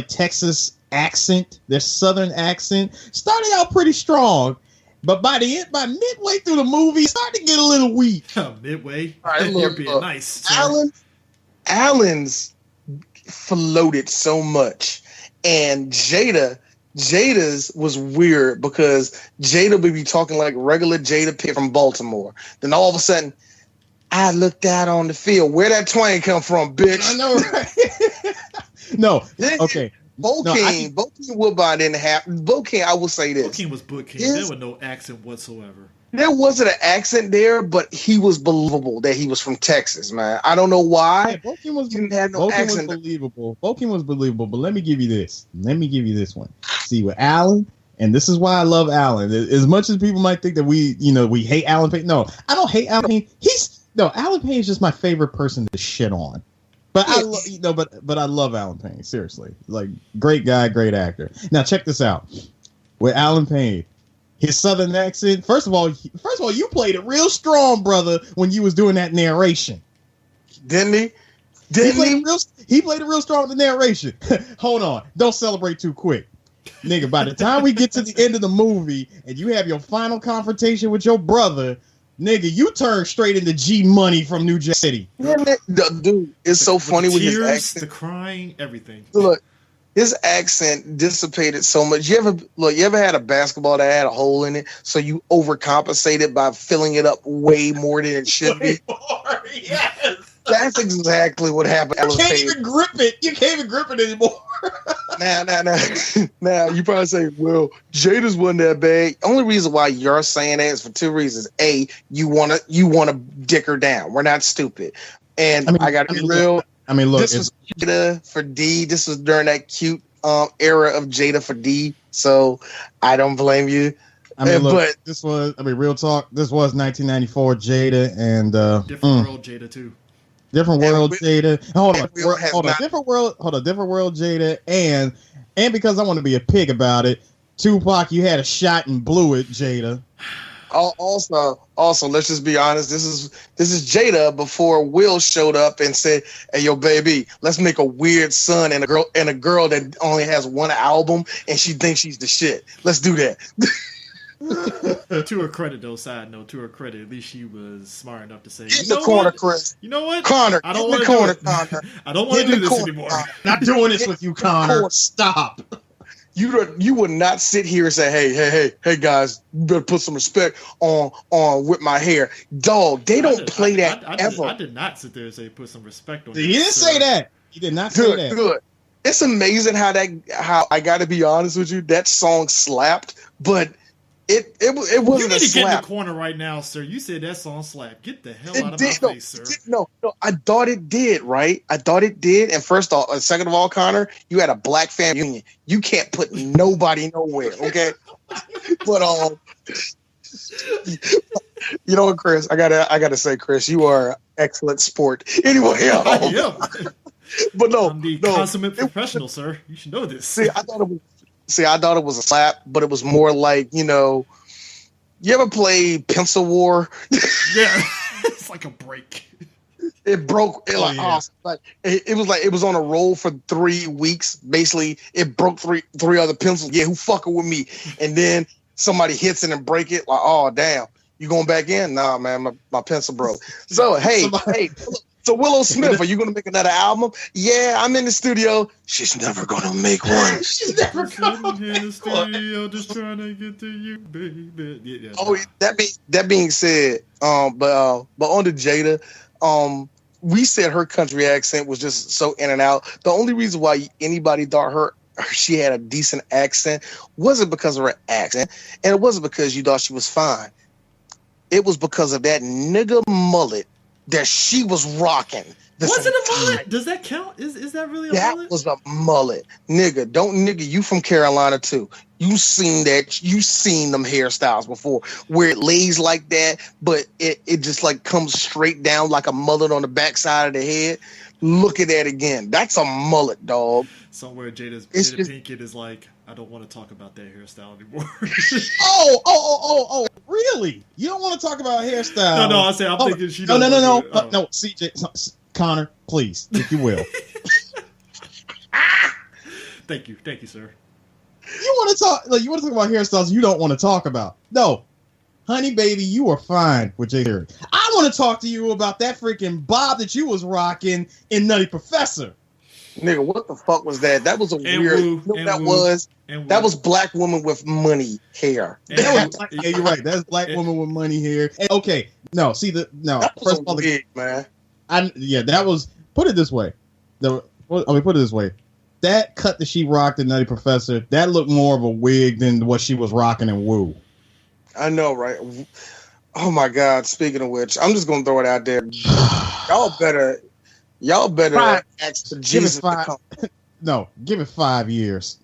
Texas accent, their Southern accent started out pretty strong, but by midway through the movie, it started to get a little weak. Midway, all right, you're being nice. Allen's floated so much, and Jada's was weird because Jada would be talking like regular Jada Pitt from Baltimore. Then all of a sudden, I looked out on the field. Where that twang come from, bitch? I know, right? No, okay. Bokeem Woodbine didn't have. Bokeem, I will say this. Bokeem was Bokeem. There was no accent whatsoever. There wasn't an accent there, but he was believable that he was from Texas, man. I don't know why. Yeah, Bokeem didn't have no accent. Was believable. Bokeem was believable, but let me give you this. Let me give you this one. See, with Allen, and this is why I love Allen. As much as people might think that we hate Allen Payne. No, I don't hate Allen Payne. Allen Payne is just my favorite person to shit on. But but I love Allen Payne, seriously. Like, great guy, great actor. Now check this out. With Allen Payne, his Southern accent, first of all, you played it real strong, brother, when you was doing that narration. Didn't he? He played it real strong with the narration. Hold on. Don't celebrate too quick. Nigga, by the time we get to the end of the movie and you have your final confrontation with your brother, nigga, you turn straight into G Money from New Jack City. Dude, it's so funny with his accent. The crying, everything. Look, his accent dissipated so much. You ever had a basketball that had a hole in it, so you overcompensated by filling it up way more than it should be? Yes. That's exactly what happened. You can't even grip it. You can't even grip it anymore. Now, you probably say, well, Jada's wasn't that bad. Only reason why you're saying that is for two reasons. A, you wanna dick her down. We're not stupid. And I gotta be real. Look, this was Jada for D. This was during that cute era of Jada for D. So I don't blame you. But this was real talk. This was 1994 Jada and different world Jada too. Different world Jada. Hold on. Different world Jada, and because I want to be a pig about it, Tupac, you had a shot and blew it, Jada. Also, let's just be honest. This is Jada before Will showed up and said, "Hey, yo, baby, let's make a weird son and a girl that only has one album and she thinks she's the shit. Let's do that." To her credit, though, side note, to her credit, at least she was smart enough to say, "Get in the corner, Chris. You know what, Connor? I don't want to do it. I don't want to do this anymore. Not doing this with you, Connor. Stop." You would not sit here and say, hey guys, you better put some respect on with my hair. Dog, they don't play that ever. I did not sit there and say put some respect on. He didn't say that. He did not say that. it's amazing how I got to be honest with you, that song slapped, but it wasn't you need a to slap. get in the corner right now, sir. You said that song slapped. Get the hell out of my face, sir. No, I thought it did, right? I thought it did. And second of all, Connor, you had a black family union. You can't put nobody nowhere, okay? But you know what, Chris? I gotta say, Chris, you are an excellent sport. Anyway, yeah. But no, I'm the consummate professional, sir. You should know this. I thought it was a slap, but it was more like, you ever play Pencil War? Yeah, it's like a break. It broke. It was on a roll for 3 weeks. Basically, it broke three other pencils. Yeah, who fucking with me? And then somebody hits it and break it. Like, oh damn, you going back in? Nah, man, my pencil broke. So hey. So Willow Smith, are you going to make another album? Yeah, I'm in the studio. She's never going to make one. She's never going to make in the studio, just trying to get to you, baby. Yeah, oh, that being said, but on to Jada, we said her country accent was just so in and out. The only reason why anybody thought she had a decent accent wasn't because of her accent, and it wasn't because you thought she was fine. It was because of that nigga mullet that she was rocking. Was it a mullet? Does that count? Is that really a mullet? That was a mullet. Nigga, you from Carolina too. You seen them hairstyles before where it lays like that, but it just like comes straight down like a mullet on the backside of the head. Look at that again. That's a mullet, dog. Jada Pinkett is like, I don't want to talk about that hairstyle anymore. Oh, really? You don't want to talk about hairstyle? No, I say I'm thinking she No, doesn't. No, CJ, Connor, please, if you will. Thank you, sir. You want to talk about hairstyles you don't want to talk about. No. Honey, baby, you are fine with Jada. I want to talk to you about that freaking bob that you was rocking in Nutty Professor. Nigga, what the fuck was that? That was that was black woman with money hair. Yeah, you're right. That's black woman with money hair. And, okay, first of all, man. That was. Put it this way. Put it this way. That cut that she rocked in Nutty Professor, that looked more of a wig than what she was rocking in Woo. I know, right? Oh my God! Speaking of which, I'm just gonna throw it out there. Y'all better ask for Jesus to come. No, give it 5 years.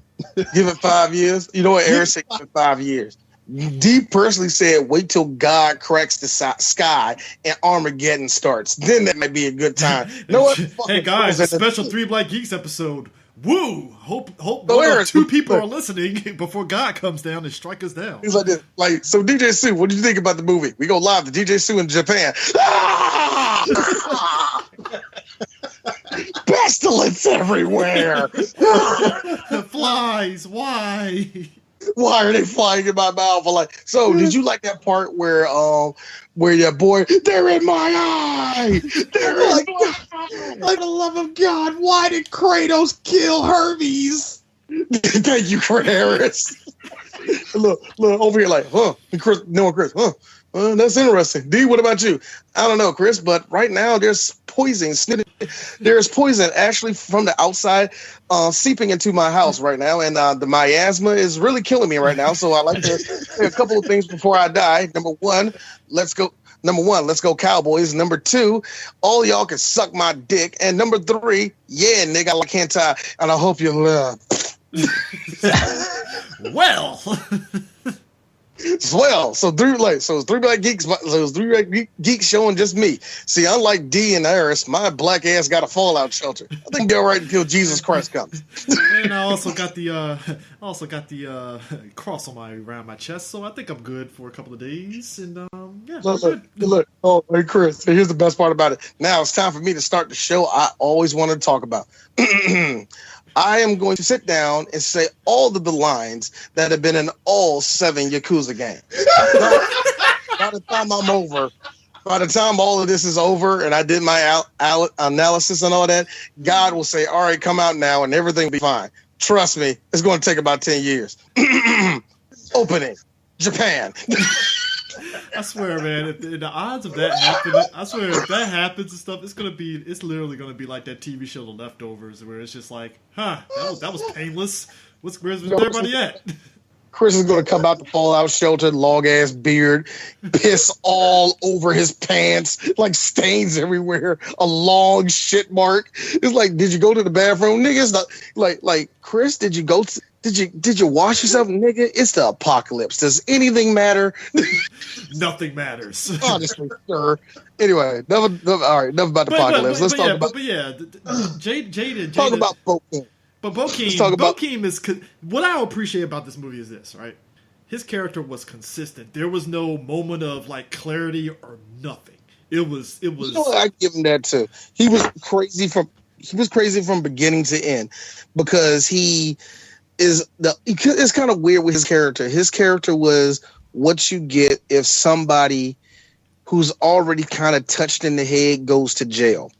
Give it 5 years. You know what Eric said? Give it 5 years. Dee personally said, "Wait till God cracks the sky and Armageddon starts. Then that might be a good time." You know what? Hey guys, a special 3 Black Geeks episode. Woo! Hope one or two people are listening before God comes down and strike us down. He's like this. Like, so DjTsu, what did you think about the movie? We go live to DjTsu in Japan. Pestilence everywhere. Flies. Why? Why are they flying in my mouth? So did you like that part where your boy, they're in my eye? They're in my eye. Like the love of God, why did Kratos kill Hermes? Thank you, Harris. look over here, like, huh? And Chris, huh? That's interesting. Dee, what about you? I don't know, Chris, but right now there's poison. There's poison actually from the outside seeping into my house right now, and the miasma is really killing me right now. So I like to say a couple of things before I die. Number one, let's go Cowboys. Number two, all y'all can suck my dick. And number three, yeah, nigga, I like hentai, and I hope you love. Well. Well, so it's 3 Black Geeks. So it's 3 Black Geeks showing just me. See, unlike Dee and Harris, my black ass got a fallout shelter. I think they're all right until Jesus Christ comes. And I also got the cross around my chest, so I think I'm good for a couple of days. And yeah. Look. Oh, hey Chris. Here's the best part about it. Now it's time for me to start the show I always wanted to talk about. I am going to sit down and say all of the lines that have been in all 7 Yakuza games. By the time all of this is over and I did my analysis and all that, God will say, all right, come out now and everything will be fine. Trust me, it's going to take about 10 years. Opening, Japan. I swear, man, if the odds of that happening, I swear, if that happens and stuff, it's literally gonna be like that TV show The Leftovers, where it's just like, that was painless. Where's everybody at? Chris is going to come out the fallout shelter, long ass beard, piss all over his pants, like stains everywhere, a long shit mark. It's like, did you go to the bathroom, nigga? It's not like Chris. Did you wash yourself, nigga? It's the apocalypse. Does anything matter? Nothing matters. Honestly, sir. Anyway, all right, enough about the apocalypse. Let's talk about. Jada. Talk about Bokeem. But Bokeem is what I appreciate about this movie is this, right? His character was consistent. There was no moment of like clarity or nothing. It was. You know what, I give him that too. He was crazy from beginning to end because it's kind of weird with his character. His character was what you get if somebody who's already kind of touched in the head goes to jail.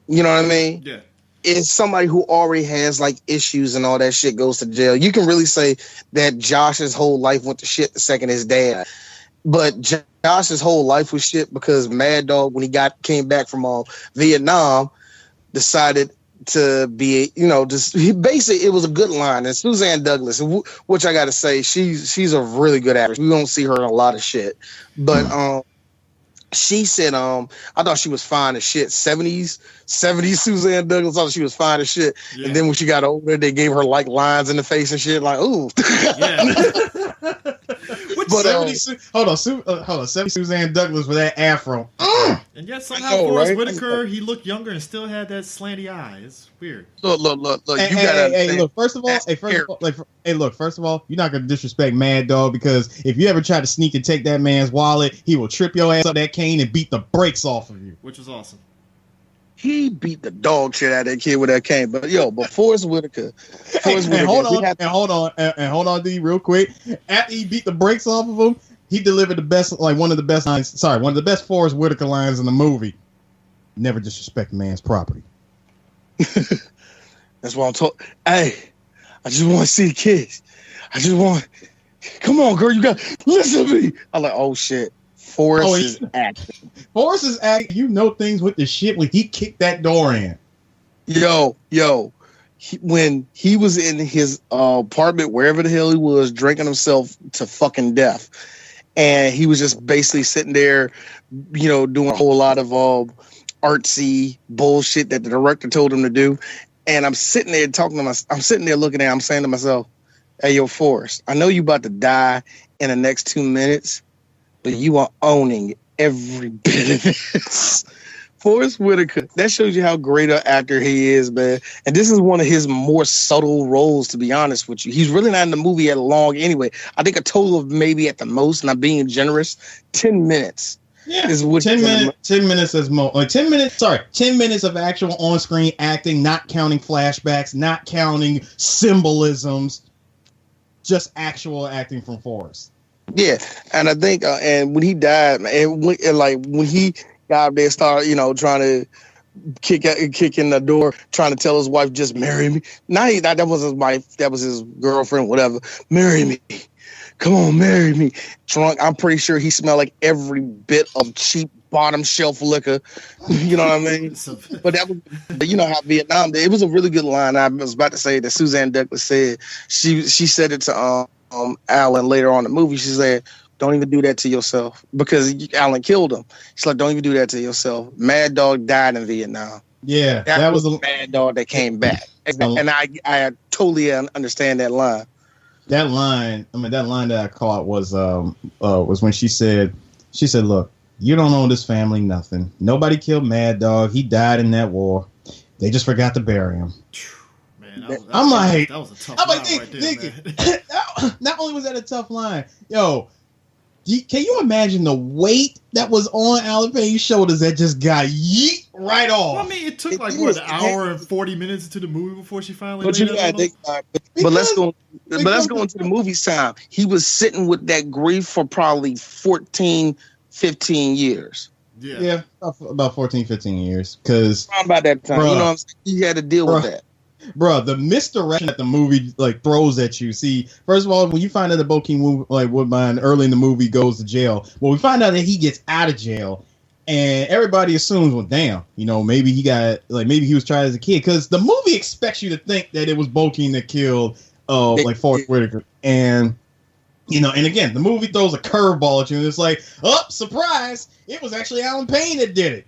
You know what I mean? Yeah. It's somebody who already has like issues and all that shit goes to jail. You can really say that Josh's whole life went to shit the second his dad. But Josh's whole life was shit because Mad Dog, when he came back from Vietnam, decided to be, it was a good line. And Suzanne Douglas, which I got to say, she's a really good actress. We don't see her in a lot of shit. But she said, I thought she was fine as shit. 70s Suzanne Douglas, I thought she was fine as shit. Yeah. And then when she got older, they gave her like lines in the face and shit, like, ooh. Yeah. But 70 Suzanne Douglas with that afro. And yet somehow Forrest Whitaker, he looked younger and still had that slanty eye. It's weird. Look. First of all, you're not gonna disrespect Mad Dog because if you ever try to sneak and take that man's wallet, he will trip your ass up that cane and beat the brakes off of you. Which was awesome. He beat the dog shit out of that kid with that cane. But Forrest Whitaker. Hold on, D, real quick. After he beat the brakes off of him, he delivered one of the best Forrest Whitaker lines in the movie. Never disrespect a man's property. That's what I'm talking. Hey, I just want to see the kids. Come on, girl, you got listen to me. I'm like, oh shit. Forrest is acting. Forrest is acting. You know things with the shit when he kicked that door in. When he was in his apartment, wherever the hell he was, drinking himself to fucking death, and he was just basically sitting there, doing a whole lot of artsy bullshit that the director told him to do. And I'm sitting there I'm sitting there looking at him, I'm saying to myself, hey, yo, Forrest, I know you about to die in the next 2 minutes, but you are owning every bit of this. Forrest Whitaker, that shows you how great an actor he is, man. And this is one of his more subtle roles, to be honest with you. He's really not in the movie at long anyway. I think a total of maybe at the most, and I'm being generous, 10 minutes. Yeah, 10 minutes is more. Like 10 minutes of actual on-screen acting, not counting flashbacks, not counting symbolisms, just actual acting from Forrest. Yeah, and I think, and when he died, and when he got up there, started, trying to kick in the door, trying to tell his wife, just marry me. That was his wife, that was his girlfriend, whatever. Marry me. Come on, marry me. Drunk. I'm pretty sure he smelled like every bit of cheap bottom shelf liquor. You know what I mean? But that was, how Vietnam, it was a really good line. I was about to say that Suzanne Douglas said, she said it to Alan later on in the movie. She said, don't even do that to yourself, because Alan killed him. She's like, don't even do that to yourself. Mad Dog died in Vietnam. Yeah, that was a Mad Dog that came back. And I totally understand that line. That line that I caught was when she said, look, you don't owe this family nothing. Nobody killed Mad Dog. He died in that war. They just forgot to bury him. Man, that was a tough line right there, man. Not only was that a tough line, can you imagine the weight that was on Alan Payne's shoulders that just got yeet right off? Well, I mean, it took an hour and 40 minutes into the movie before she finally. But let's go into the movie's time. He was sitting with that grief for probably 14, 15 years. Yeah, about 14, 15 years. Because about that time, you know what I'm saying? He had to deal with that. Bro, the misdirection that the movie like throws at you. See, first of all, when you find out that Bokeem like Woodbine early in the movie goes to jail, well, we find out that he gets out of jail, and everybody assumes, well, damn, maybe maybe he was tried as a kid, because the movie expects you to think that it was Bokeem that killed like Forrest Whitaker, and and again, the movie throws a curveball at you, and it's like, oh, surprise, it was actually Alan Payne that did it.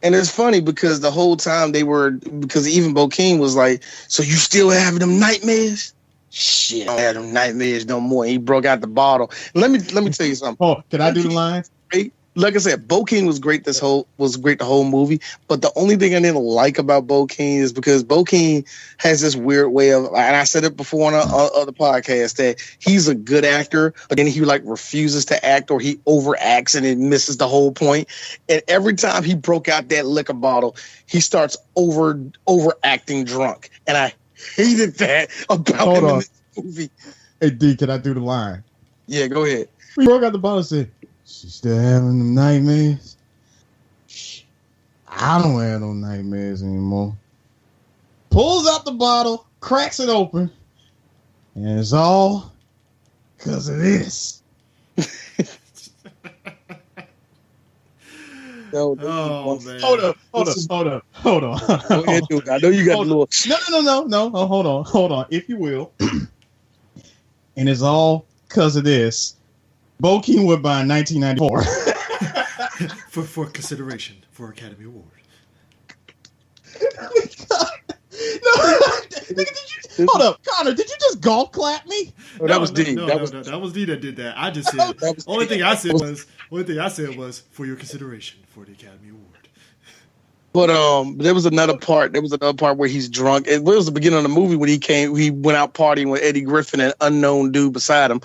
And it's funny because the whole time because even Bokeem was like, so you still having them nightmares? Shit, I don't have them nightmares no more. He broke out the bottle. Let me tell you something. Oh, can I do the lines? Like I said, Bokeem was great. Was great the whole movie. But the only thing I didn't like about Bokeem is because Bokeem has this weird way of, and I said it before on other podcast, that he's a good actor, but then he like refuses to act, or he overacts and it misses the whole point. And every time he broke out that liquor bottle, he starts overacting drunk, and I hated that about him in this movie. Hey D, can I do the line? Yeah, go ahead. He broke out the bottle and said, she still having them nightmares? I don't have no nightmares anymore. Pulls out the bottle, cracks it open, and it's all because of this. Man. Hold on. Go ahead, dude. I know you got a little. No. Hold on, if you will. And it's all because of this. Bokeem Woodbine, 1994. for consideration for Academy Award. Hold up, Connor. Did you just golf clap me? Oh, that was D. That was D that did that. I just said. Only thing I said was for your consideration for the Academy Award. But there was another part. There was another part where he's drunk. It was the beginning of the movie when he went out partying with Eddie Griffin and an unknown dude beside him.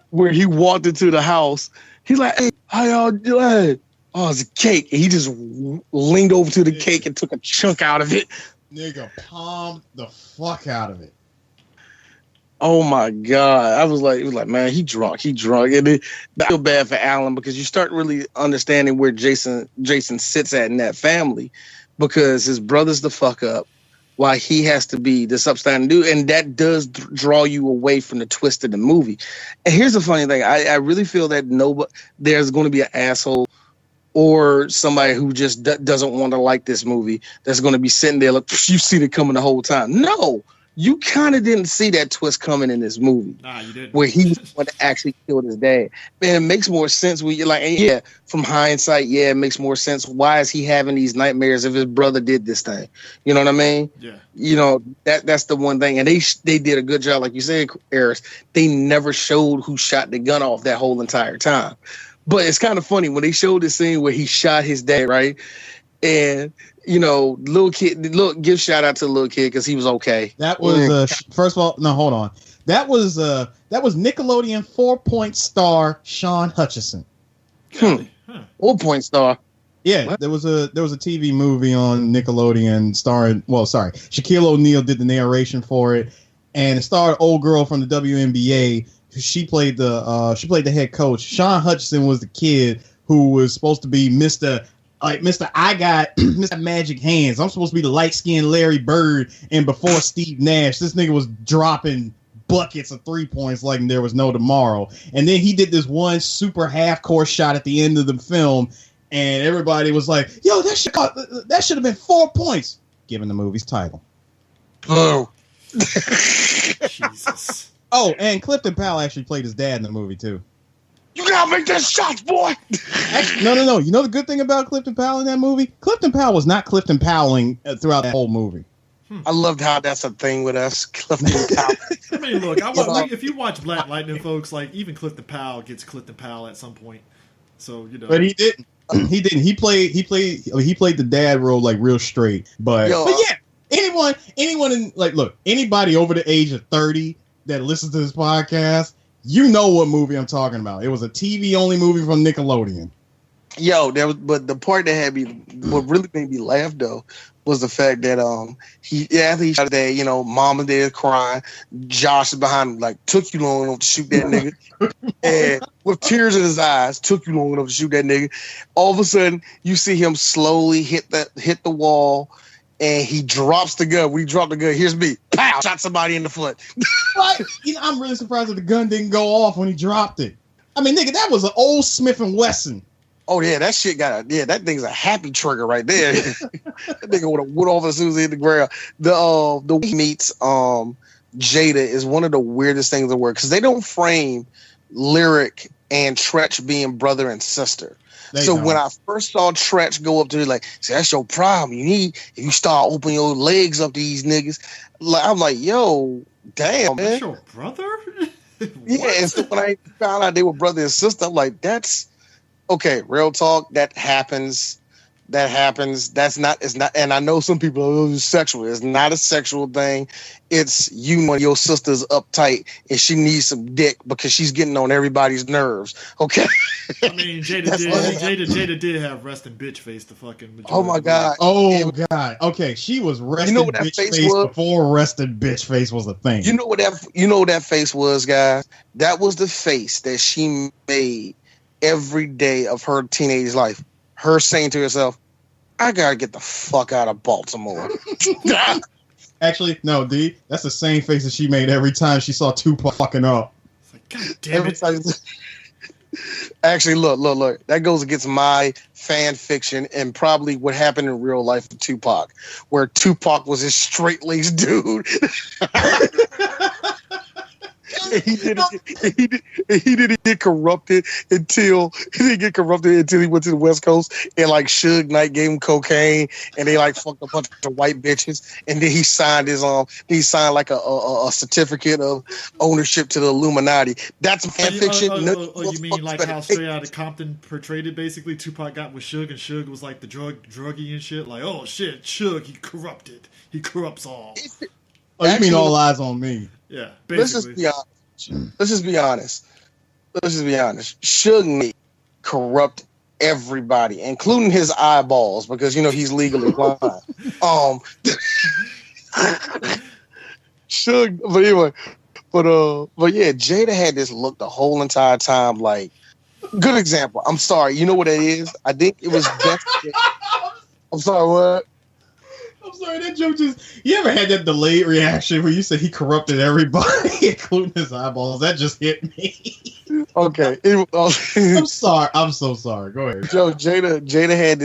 Where he walked into the house, he's like, "Hey, how y'all doing?" Oh, it's a cake. And he just leaned over to the cake and took a chunk out of it. Nigga palmed the fuck out of it. Oh my God. It was like, man, he drunk. And I feel bad for Alan because you start really understanding where Jason sits at in that family, because his brother's the fuck up while he has to be this upstanding dude. And that does draw you away from the twist of the movie. And here's the funny thing. I really feel that there's going to be an asshole or somebody who just doesn't want to like this movie that's going to be sitting there like, you see it coming the whole time. No. You kind of didn't see that twist coming in this movie. Nah, you didn't. Where he was the one that actually killed his dad. Man, it makes more sense when you're like, yeah, from hindsight, yeah, it makes more sense. Why is he having these nightmares if his brother did this thing? You know what I mean? Yeah. That's the one thing. And they did a good job, like you said, Eris. They never showed who shot the gun off that whole entire time. But it's kind of funny when they showed the scene where he shot his dad, right? And little kid, give shout out to the little kid because he was okay. That was first of all, no, hold on. That was Nickelodeon 4-point star Sean Hutchison. 4-point star. Yeah, what? there was a TV movie on Nickelodeon starring. Well, sorry, Shaquille O'Neal did the narration for it, and it starred old girl from the WNBA. She played the head coach. Sean Hutchison was the kid who was supposed to be Mr. I got Mr. Magic Hands. I'm supposed to be the light-skinned Larry Bird, and before Steve Nash, this nigga was dropping buckets of 3-points like there was no tomorrow. And then he did this one super half-court shot at the end of the film, and everybody was like, yo, that should have been 4 points, given the movie's title. Oh. Jesus. Oh, and Clifton Powell actually played his dad in the movie, too. You gotta make that shots, boy. Actually, no. You know the good thing about Clifton Powell in that movie? Clifton Powell was not Clifton Powelling throughout that whole movie. I loved how that's a thing with us, Clifton Powell. I mean, look, if you watch Black Lightning, folks, like even Clifton Powell gets Clifton Powell at some point. So But he didn't. He didn't. He played the dad role like real straight. But yeah, anyone in anybody over the age of 30 that listens to this podcast, you know what movie I'm talking about. It was a TV only movie from Nickelodeon. But the part that what really made me laugh though was the fact that after he shot that, mom and dad crying, Josh is behind him like, took you long enough to shoot that nigga, and with tears in his eyes, took you long enough to shoot that nigga. All of a sudden, you see him slowly hit the wall, and he drops the gun. When he dropped the gun, here's me. Pow! Shot somebody in the foot. What? I'm really surprised that the gun didn't go off when he dropped it. I mean, nigga, that was an old Smith & Wesson. Oh yeah, that shit that thing's a happy trigger right there. That nigga would have went off as soon as he hit the ground. The way he meets Jada is one of the weirdest things in the world because they don't frame Lyric and Tretch being brother and sister. When I first saw Tretch go up to her, like, see, that's your problem. If you start opening your legs up to these niggas, like, I'm like, yo, damn, man. That's your brother? Yeah, and so when I found out they were brother and sister, I'm like, that's okay. Real talk, that happens. It's not, and I know some people are sexual. It's not a sexual thing. It's you when your sister's uptight and she needs some dick because she's getting on everybody's nerves. Okay. I mean, Jada did have resting bitch face to fucking. Oh my god. Oh god. Okay, she was resting bitch face before resting bitch face was a thing. You know what that face was, guys? That was the face that she made every day of her teenage life. Her saying to herself, I gotta get the fuck out of Baltimore. Actually, no, D, that's the same face that she made every time she saw Tupac fucking up. It's like, God damn it. Actually, look. That goes against my fan fiction and probably what happened in real life with Tupac, where Tupac was a straight-laced dude. He didn't get corrupted until he went to the West Coast and like Suge Knight gave him cocaine and they like fucked a bunch of white bitches and then he signed like a certificate of ownership to the Illuminati. That's fan fiction. You mean like how Straight Outta Compton portrayed it? Basically, Tupac got with Suge and Suge was like the druggie and shit. Like, oh shit, Suge, he corrupted. He corrupts all. Oh, you mean All Eyes on Me? Yeah, basically. Let's just be honest. Suge Knight corrupt everybody, including his eyeballs, because he's legally blind. Suge, but anyway, but yeah, Jada had this look the whole entire time. Like, good example. I'm sorry, you know what it is? I think it was best. I'm sorry, what? I'm sorry, that joke you ever had that delayed reaction where you said he corrupted everybody, including his eyeballs? That just hit me. Okay. I'm sorry. I'm so sorry. Go ahead. Joe, Jada had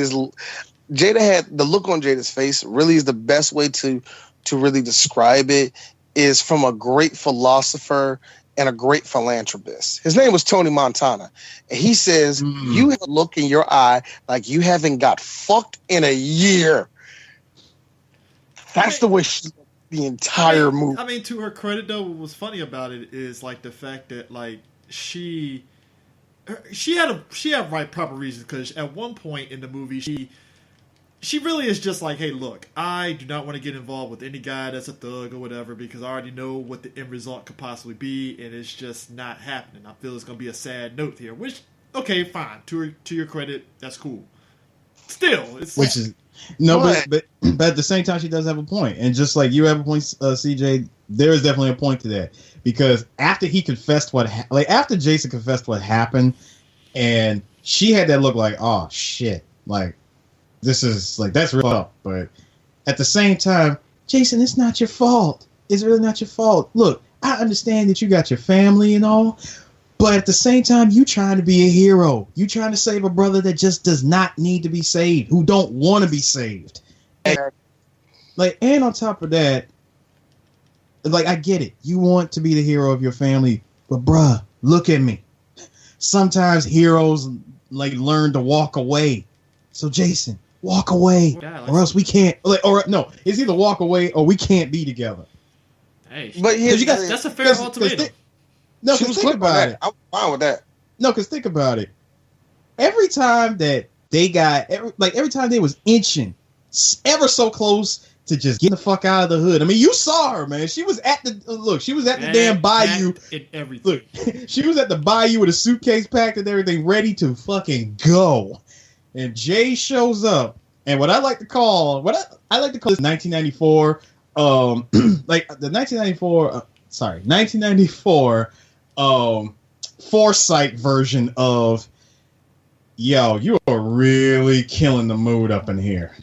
the look on Jada's face really is the best way to really describe it is from a great philosopher and a great philanthropist. His name was Tony Montana. And he says, you have a look in your eye like you haven't got fucked in a year. That's the way she looked the entire movie. I mean, to her credit, though, what was funny about it is like the fact that like she had right proper reasons because at one point in the movie she really is just like, hey, look, I do not want to get involved with any guy that's a thug or whatever because I already know what the end result could possibly be, and it's just not happening. I feel it's gonna be a sad note here. Which, okay, fine. To your credit, that's cool. Still, it's but at the same time, she does have a point, and just like you have a point, CJ, there is definitely a point to that because after he confessed after Jason confessed what happened, and she had that look like, oh shit, like this is like that's real up, but at the same time, Jason, it's not your fault. It's really not your fault. Look, I understand that you got your family and all. But at the same time, you trying to be a hero. You trying to save a brother that just does not need to be saved, who don't want to be saved. And on top of that, like, I get it. You want to be the hero of your family, but bruh, look at me. Sometimes heroes like learn to walk away. So Jason, walk away, or else we can't. It's either walk away or we can't be together. Hey, but that's a fair ultimatum. No, because think about it. I'm fine with that. No, because think about it. Every time that they every time they was inching ever so close to just getting the fuck out of the hood. I mean, you saw her, man. She was at the damn bayou. Look, she was at the bayou with a suitcase packed and everything, ready to fucking go. And Jay shows up, and what I like to call this 1994, like the 1994 Foresight version of, yo, you are really killing the mood up in here.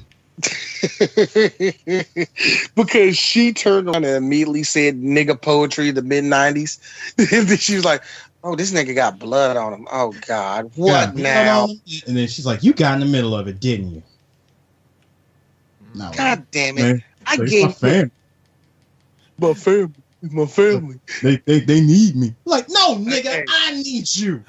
Because she turned around and immediately said nigga poetry in the mid-90s. She was like, oh, this nigga got blood on him. Oh, God. What now? And then she's like, you got in the middle of it, didn't you? No, God damn it. Man, I gave my family. They need me. Like, no, nigga, I need you.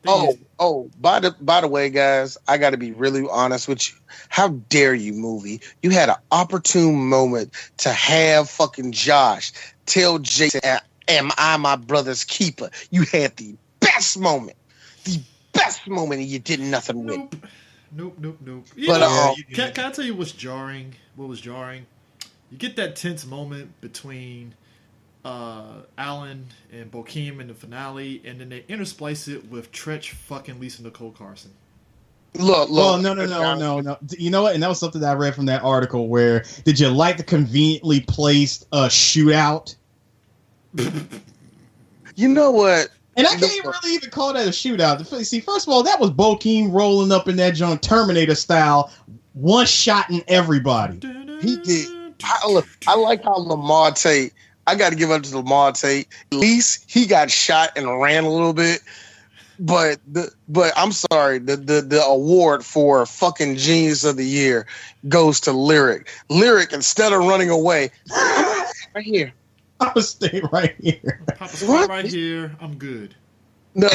By the way, guys, I got to be really honest with you. How dare you, movie? You had an opportune moment to have fucking Josh tell Jason, am I my brother's keeper? You had the best moment. And you did nothing with it. Nope. But can I tell you what's jarring? What was jarring? You get that tense moment between Alan and Bokeem in the finale, and then they intersplice it with Tretch fucking Lisa Nicole Carson. Look. Well, no. You know what? And that was something that I read from that article where, did you like the conveniently placed shootout? You know what? And I can't really even call that a shootout. See, first of all, that was Bokeem rolling up in that joint Terminator style, one-shotting everybody. He did. I like how Lamar Tate, I got to give up to Lamar Tate. At least he got shot and ran a little bit. But I'm sorry, the award for fucking Genius of the Year goes to Lyric. Lyric, instead of running away, right here. I'm gonna stay right here. Right here. I'm good. No,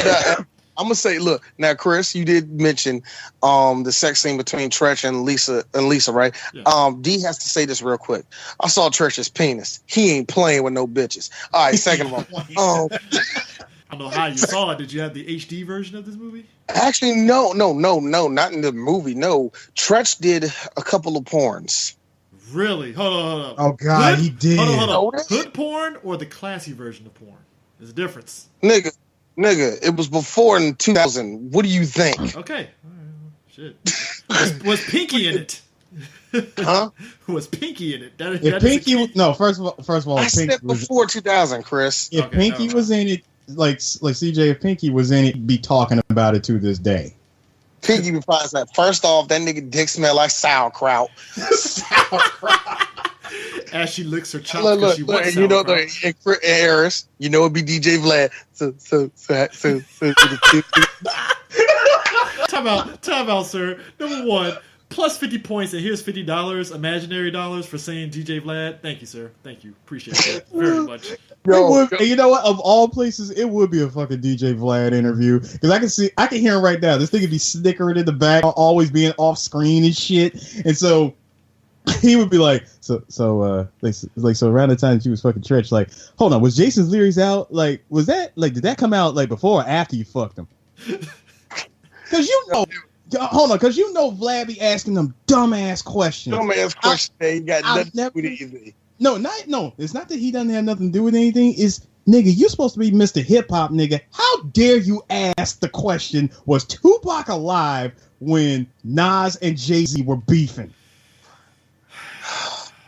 I'm gonna say, look, now, Chris, you did mention the sex scene between Tretch and Lisa, right? Yeah. D has to say this real quick. I saw Tretch's penis. He ain't playing with no bitches. All right, second of all, I don't know how you saw it. Did you have the HD version of this movie? Actually, no, not in the movie. No, Tretch did a couple of porns. Really? Hold on. Oh, God, he did. Hold on. Hood porn or the classy version of porn? There's a difference. Nigga, it was before in 2000. What do you think? Okay. Shit. Was Pinky in it? Huh? Was Pinky in it? If Pinky, no. First of all, I said before 2000, Chris. If Pinky was in it, like CJ, if Pinky was in it, be talking about it to this day. Pinky would probably say, first off, that nigga dick smell like sauerkraut. As she licks her chops because she wants you know, sauerkraut. Harris, you know, it'd be DJ Vlad. Time out, sir. Number one, plus 50 points, and here's $50, imaginary dollars, for saying DJ Vlad. Thank you, sir. Thank you. Appreciate it very much. You know what? Of all places, it would be a fucking DJ Vlad interview, because I can hear him right now. This thing would be snickering in the back, always being off screen and shit, and so he would be like, so around the time that you was fucking Tretch, like, hold on, was Jason's lyrics out? Like, was that, like, did that come out, like, before or after you fucked him? Because because you know Vlad be asking them dumbass questions. You got nothing to do with anything. No, it's not that he doesn't have nothing to do with anything. It's, nigga, you supposed to be Mr. Hip Hop, nigga. How dare you ask the question, was Tupac alive when Nas and Jay-Z were beefing?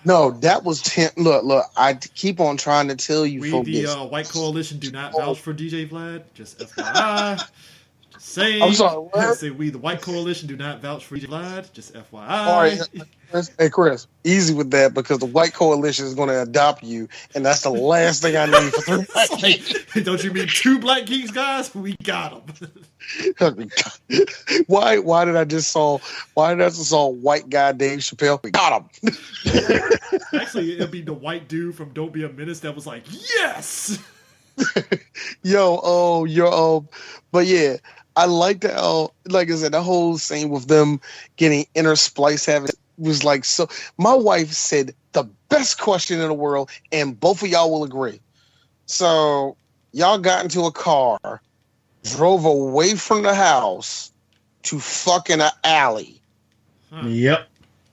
No, that was look, I keep on trying to tell you we, folks. the White Coalition, do not vouch for DJ Vlad. Just FYI. Say, I'm sorry, what? Say we, the White Coalition, do not vouch for DJ Vlad. Just FYI. All right, hey, Chris, easy with that, because the White Coalition is going to adopt you, and that's the last thing I need for 3 like, don't you mean 2 Black Geeks, guys? We got them. Why did I just saw white guy Dave Chappelle? We got him. Actually, it'd be the white dude from Don't Be a Menace that was like, yes. But yeah, I like that. Like I said, the whole scene with them getting interspliced was like, so. My wife said the best question in the world, and both of y'all will agree. So y'all got into a car, drove away from the house to fucking an alley. Huh. Yep,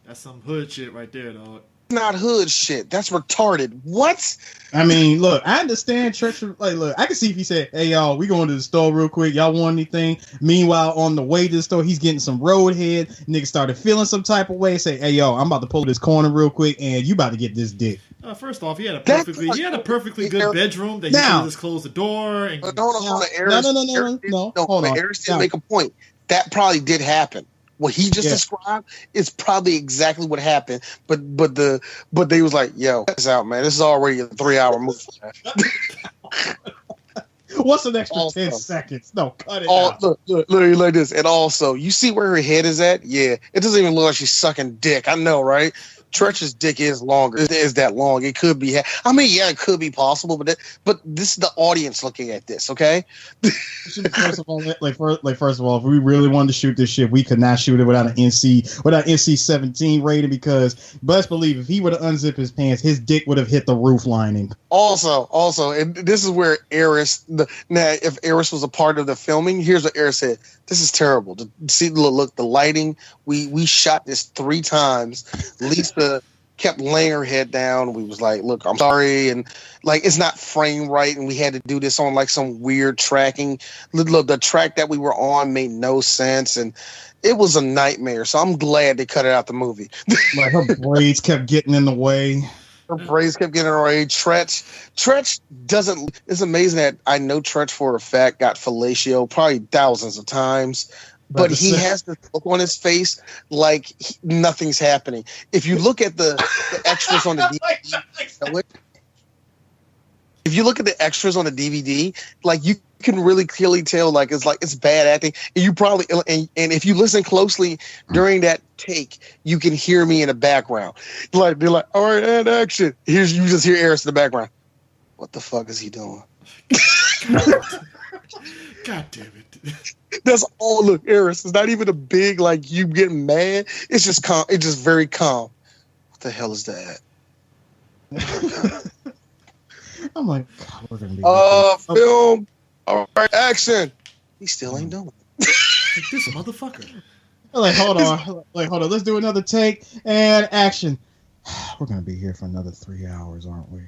that's some hood shit right there, dog. Not hood shit. That's retarded. What? I mean, look, I understand church. Like, look, I can see if he said, "Hey, y'all, we going to the store real quick. Y'all want anything?" Meanwhile, on the way to the store, he's getting some roadhead. Nigga started feeling some type of way. Say, "Hey, yo, I'm about to pull this corner real quick, and you about to get this dick." First off, he had a perfectly good bedroom that he could just close the door. And no. Hold on. Hold on. Eris did make a point. That probably did happen. what he just described is probably exactly what happened. But they was like, yo, this out, man. This is already a 3-hour movie. What's the next 10 seconds? No, cut it out. Look, literally like this. And also, you see where her head is at? Yeah. It doesn't even look like she's sucking dick. I know, right? Tretch's dick is longer. It is that long. It could be. I mean, yeah, it could be possible, but this is the audience looking at this. Okay. First of all, first of all, if we really wanted to shoot this shit, we could not shoot it without an NC-17 rating, because best believe if he would have unzipped his pants, his dick would have hit the roof lining. Also, and this is where Eris. Now, if Eris was a part of the filming, here's what Eris said: "This is terrible. See, look, the lighting. We shot this 3 times. Lisa kept laying her head down. We was like, look, I'm sorry, and like it's not frame right, and we had to do this on like some weird tracking. Look, the track that we were on made no sense, and it was a nightmare. So I'm glad they cut it out the movie. Like her braids kept getting in the way." Her braids kept getting in the way. Tretch doesn't. It's amazing that I know Tretch for a fact got fellatio probably thousands of times. But he has this look on his face like nothing's happening. If you look at the extras on the DVD, if you look at the extras on the DVD, like you can really clearly tell, like it's bad acting. And you probably and if you listen closely during that take, you can hear me in the background. Like they're like, all right, and action. You just hear Eris in the background. What the fuck is he doing? God damn it. That's all. Look, Eris, it's not even a big like you getting mad. It's just calm. It's just very calm. What the hell is that? I'm like, God, we're gonna be film. All right, action. He still ain't doing it. This motherfucker. Like, hold on. Let's do another take and action. We're gonna be here for another 3 hours, aren't we?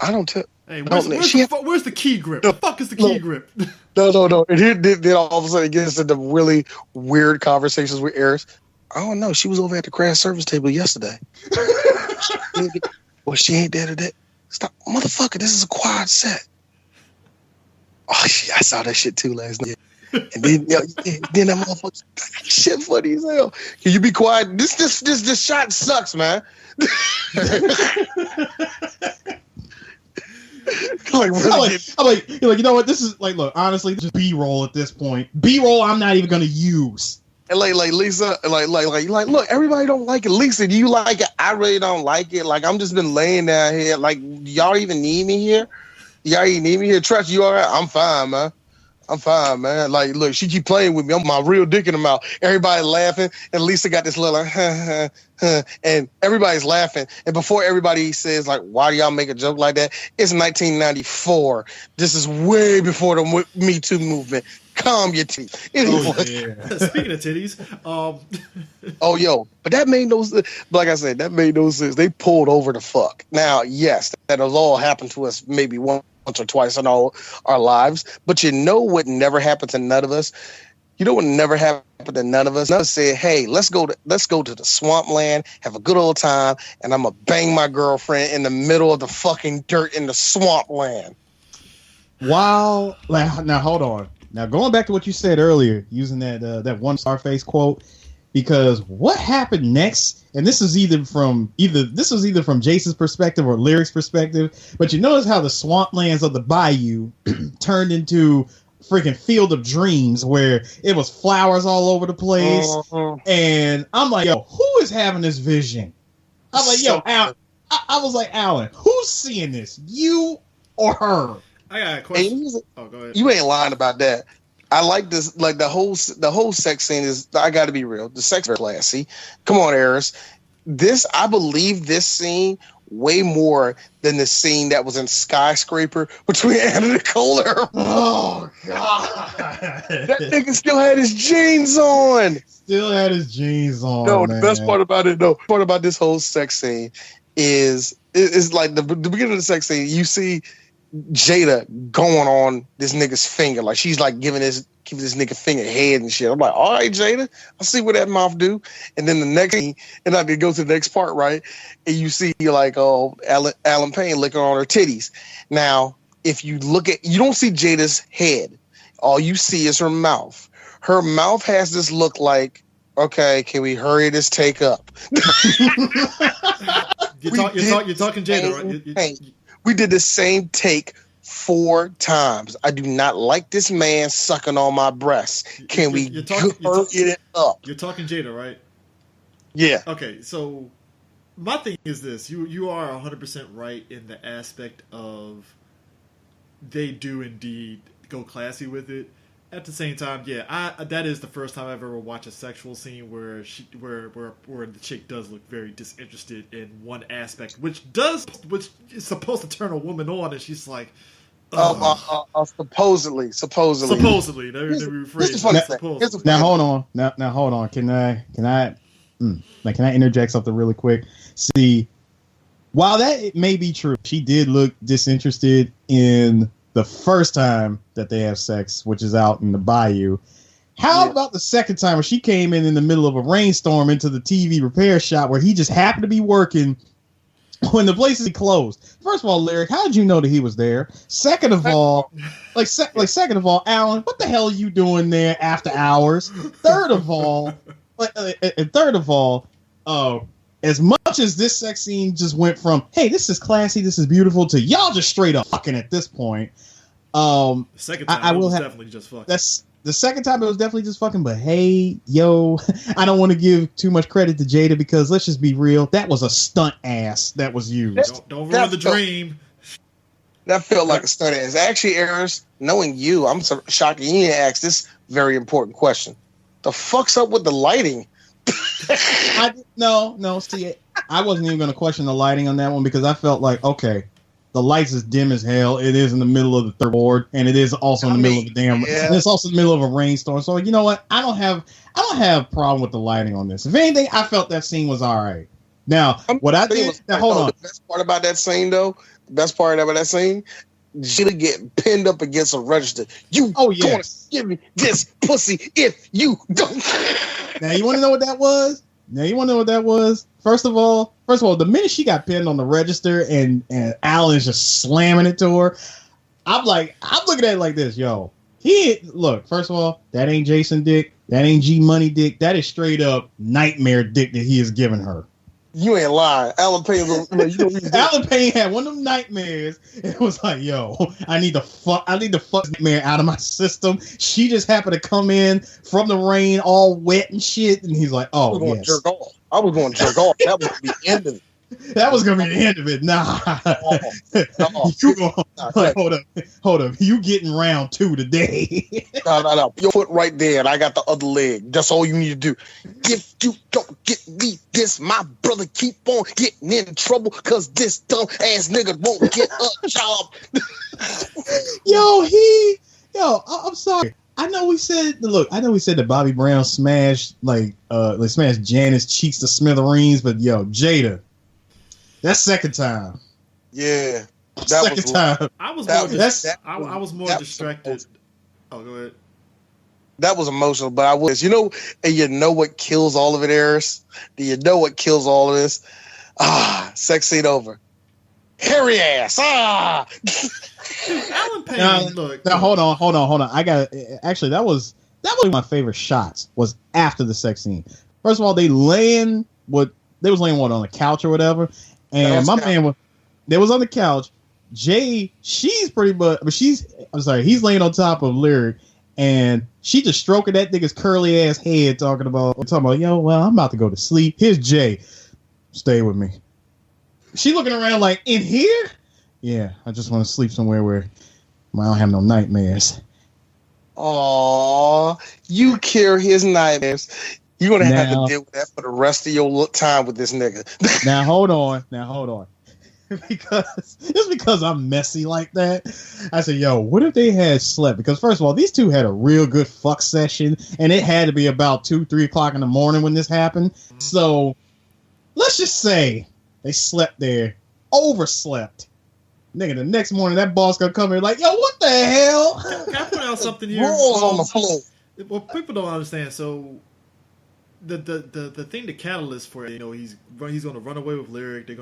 I don't tell. Hey, where's the key grip? The fuck is the key grip? No. And here, then all of a sudden it gets into really weird conversations with Eris. I don't know. She was over at the craft service table yesterday. Well, she ain't there today. Stop, motherfucker. This is a quad set. Oh, shit, I saw that shit too last night. And then that motherfucker shit funny as hell. Can you be quiet? This shot sucks, man. I'm like, you know what? This is like, look, honestly, just B-roll at this point. B-roll, I'm not even gonna use. And like Lisa, like, look, everybody don't like it. Lisa, do you like it? I really don't like it. Like, I'm just been laying down here. Like, y'all even need me here? Y'all even need me here? Trust you all right? I'm fine, man. I'm fine, man. Like, look, she keep playing with me. I'm my real dick in the mouth. Everybody laughing, and Lisa got this little and everybody's laughing. And before everybody says, like, why do y'all make a joke like that? It's 1994. This is way before the Me Too movement. Calm your teeth. Anyway. Oh, yeah. Speaking of titties, oh, yo, but that made no sense. Like I said, that made no sense. They pulled over the fuck. Now, yes, that has all happened to us maybe once or twice in all our lives. But you know what never happened to none of us? You know what never happened to none of us? None of us said, hey, let's go to the swampland, have a good old time, and I'm going to bang my girlfriend in the middle of the fucking dirt in the swampland. Wow. Now, hold on. Now, going back to what you said earlier, using that one Scarface quote, because what happened next, and this is either from Jason's perspective or Lyric's perspective, but you notice how the swamplands of the bayou turned into freaking Field of Dreams, where it was flowers all over the place, and I'm like, yo, who is having this vision? I'm like, yo, Alan. I was like, Alan, who's seeing this, you or her? I got a question. Go ahead. You ain't lying about that. I like this. Like the whole sex scene is. I got to be real. The sex is classy. Come on, Eris. I believe this scene way more than the scene that was in Skyscraper between Anna Nicole and her. Oh God, that nigga still had his jeans on. Still had his jeans on. No, man. The best part about it. No, part about this whole sex scene is like the beginning of the sex scene. You see Jada going on this nigga's finger, like she's like giving this nigga finger head and shit. I'm like, all right, Jada, I see what that mouth do. And then the next thing, and I did go to the next part, right? And you see like Alan Payne licking on her titties. Now, if you look at, you don't see Jada's head. All you see is her mouth. her mouth has this look like, okay, can we hurry this take up? You're talking Jada, right? We did the same take 4 times. I do not like this man sucking on my breasts. Can we hurry it up? You're talking Jada, right? Yeah. Okay, so my thing is this. You are 100% right in the aspect of they do indeed go classy with it. At the same time, yeah, that is the first time I've ever watched a sexual scene where the chick does look very disinterested in one aspect, which is supposed to turn a woman on, and she's like, supposedly. Let me rephrase. Now hold on. Now hold on. Can I interject something really quick? See, while that may be true, she did look disinterested in the first time that they have sex, which is out in the bayou. How about the second time where she came in the middle of a rainstorm into the TV repair shop where he just happened to be working when the place is closed? First of all, Lyric, how did you know that he was there? Second of all, Alan, what the hell are you doing there after hours? Third of all, as much as this sex scene just went from, hey, this is classy, this is beautiful, to y'all just straight up fucking at this point. The second time it was definitely just fucking. That's the second time it was definitely just fucking. But hey, yo, I don't want to give too much credit to Jada because let's just be real, that was a stunt ass that was used. Don't ruin the dream. That felt like a stunt ass. Actually, Eris, knowing you, I'm so shocked you didn't ask this very important question. The fuck's up with the lighting? No. See, I wasn't even going to question the lighting on that one because I felt like, okay, the lights is dim as hell. It is in the middle of the third ward, and it is also in the middle of the and it's also in the middle of a rainstorm. So you know what? I don't have a problem with the lighting on this. If anything, I felt that scene was all right. Now, hold on. The best part about that scene, though, Jada get pinned up against a register. You gonna give me this pussy if you don't. Now you want to know what that was? First of all, the minute she got pinned on the register and Alan's just slamming it to her, I'm looking at it like this, yo. First of all, that ain't Jason dick, that ain't G Money dick, that is straight up nightmare dick that he is giving her. You ain't lying. Alan Payne had one of them nightmares. It was like, yo, I need to fuck nightmare out of my system. She just happened to come in from the rain all wet and shit, and he's like, oh, yes. I was going to jerk off. That was the end of it. That was gonna be the end of it. Nah. Hold up. You getting round 2 today. No. Your foot right there, and I got the other leg. That's all you need to do. If you don't get me this, my brother keep on getting in trouble because this dumb ass nigga won't get a job. I'm sorry. I know we said that Bobby Brown smashed smashed Janet's cheeks to smithereens, but yo, Jada. That's second time. Yeah. Second time. I was more distracted. Oh, go ahead. That was emotional, but I was, and you know what kills all of it, Eris? Do you know what kills all of this? Sex scene over. Hairy ass. Alan Payne, look. Now, hold on. That was my favorite shots was after the sex scene. First of all, they was laying on the couch or whatever. And my man was on the couch. Jay, he's laying on top of Lyric, and she just stroking that nigga's curly ass head, talking about, yo, well, I'm about to go to sleep. Here's Jay. Stay with me. She looking around like, in here? Yeah, I just want to sleep somewhere where I don't have no nightmares. Aw, you cure his nightmares. You're going to have to deal with that for the rest of your time with this nigga. Now, hold on. because I'm messy like that, I said, yo, what if they had slept? Because first of all, these two had a real good fuck session, and it had to be about 2-3 o'clock in the morning when this happened. So, let's just say they slept there, overslept. Nigga, the next morning, that boss gonna come here like, yo, what the hell? Can I point out something here? Rolls on the floor. Well, people don't understand, so... The thing, the catalyst for it, he's going to run away with Lyric. They're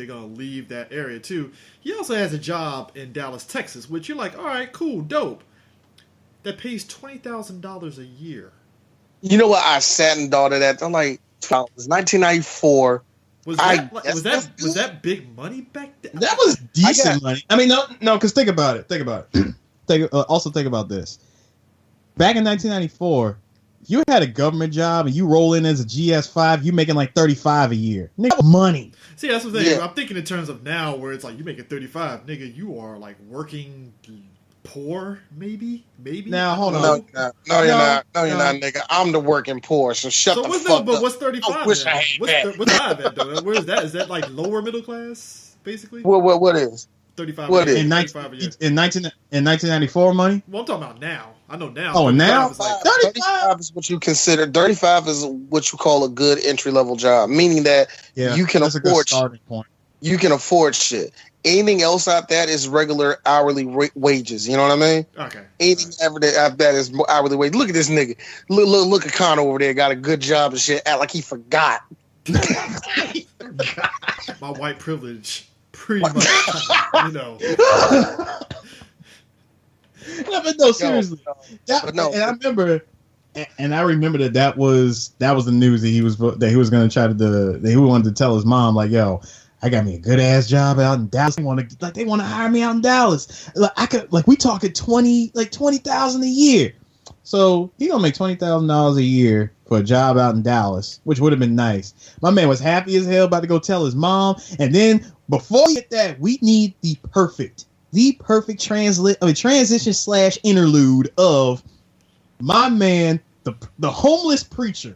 gonna leave that area too. He also has a job in Dallas, Texas, which you're like, all right, cool, dope. that pays $20,000 a year. You know what? I sat and thought of that. I'm like, it was 1994. Was that big money back then? That was decent money. I mean, no, because think about it. Also think about this. Back in 1994, you had a government job and you roll in as a GS5, you making like $35 a year. Nigga, money. See, that's what I'm saying. Yeah. I'm thinking in terms of now, where it's like you making $35, nigga. You are like working poor, maybe. Now hold on. No, you're not, nigga. I'm the working poor. So shut the fuck up. But what's 35? I wish I had that. What's 5 at though? Where is that? Is that like lower middle class, basically? What is 35? What is in 1994 money? Well, I'm talking about now. I know now. Oh, now? Is like 35 is what you consider. 35 is what you call a good entry level job, meaning that you can afford. A good starting point. You can afford shit. Anything else out that is regular hourly wages. You know what I mean? Okay. Anything ever that is hourly wage. Look at this nigga. Look at Connor over there. Got a good job and shit. Act like he forgot. My white privilege, pretty much. You know. No, but no, seriously. And I remember that was the news that he was going to try to that he wanted to tell his mom, like, yo, I got me a good ass job out in Dallas. They want to hire me out in Dallas. We talking $20,000 a year. So he gonna make $20,000 a year for a job out in Dallas, which would have been nice. My man was happy as hell about to go tell his mom. And then before we get that, we need the perfect transition / interlude of my man, the homeless preacher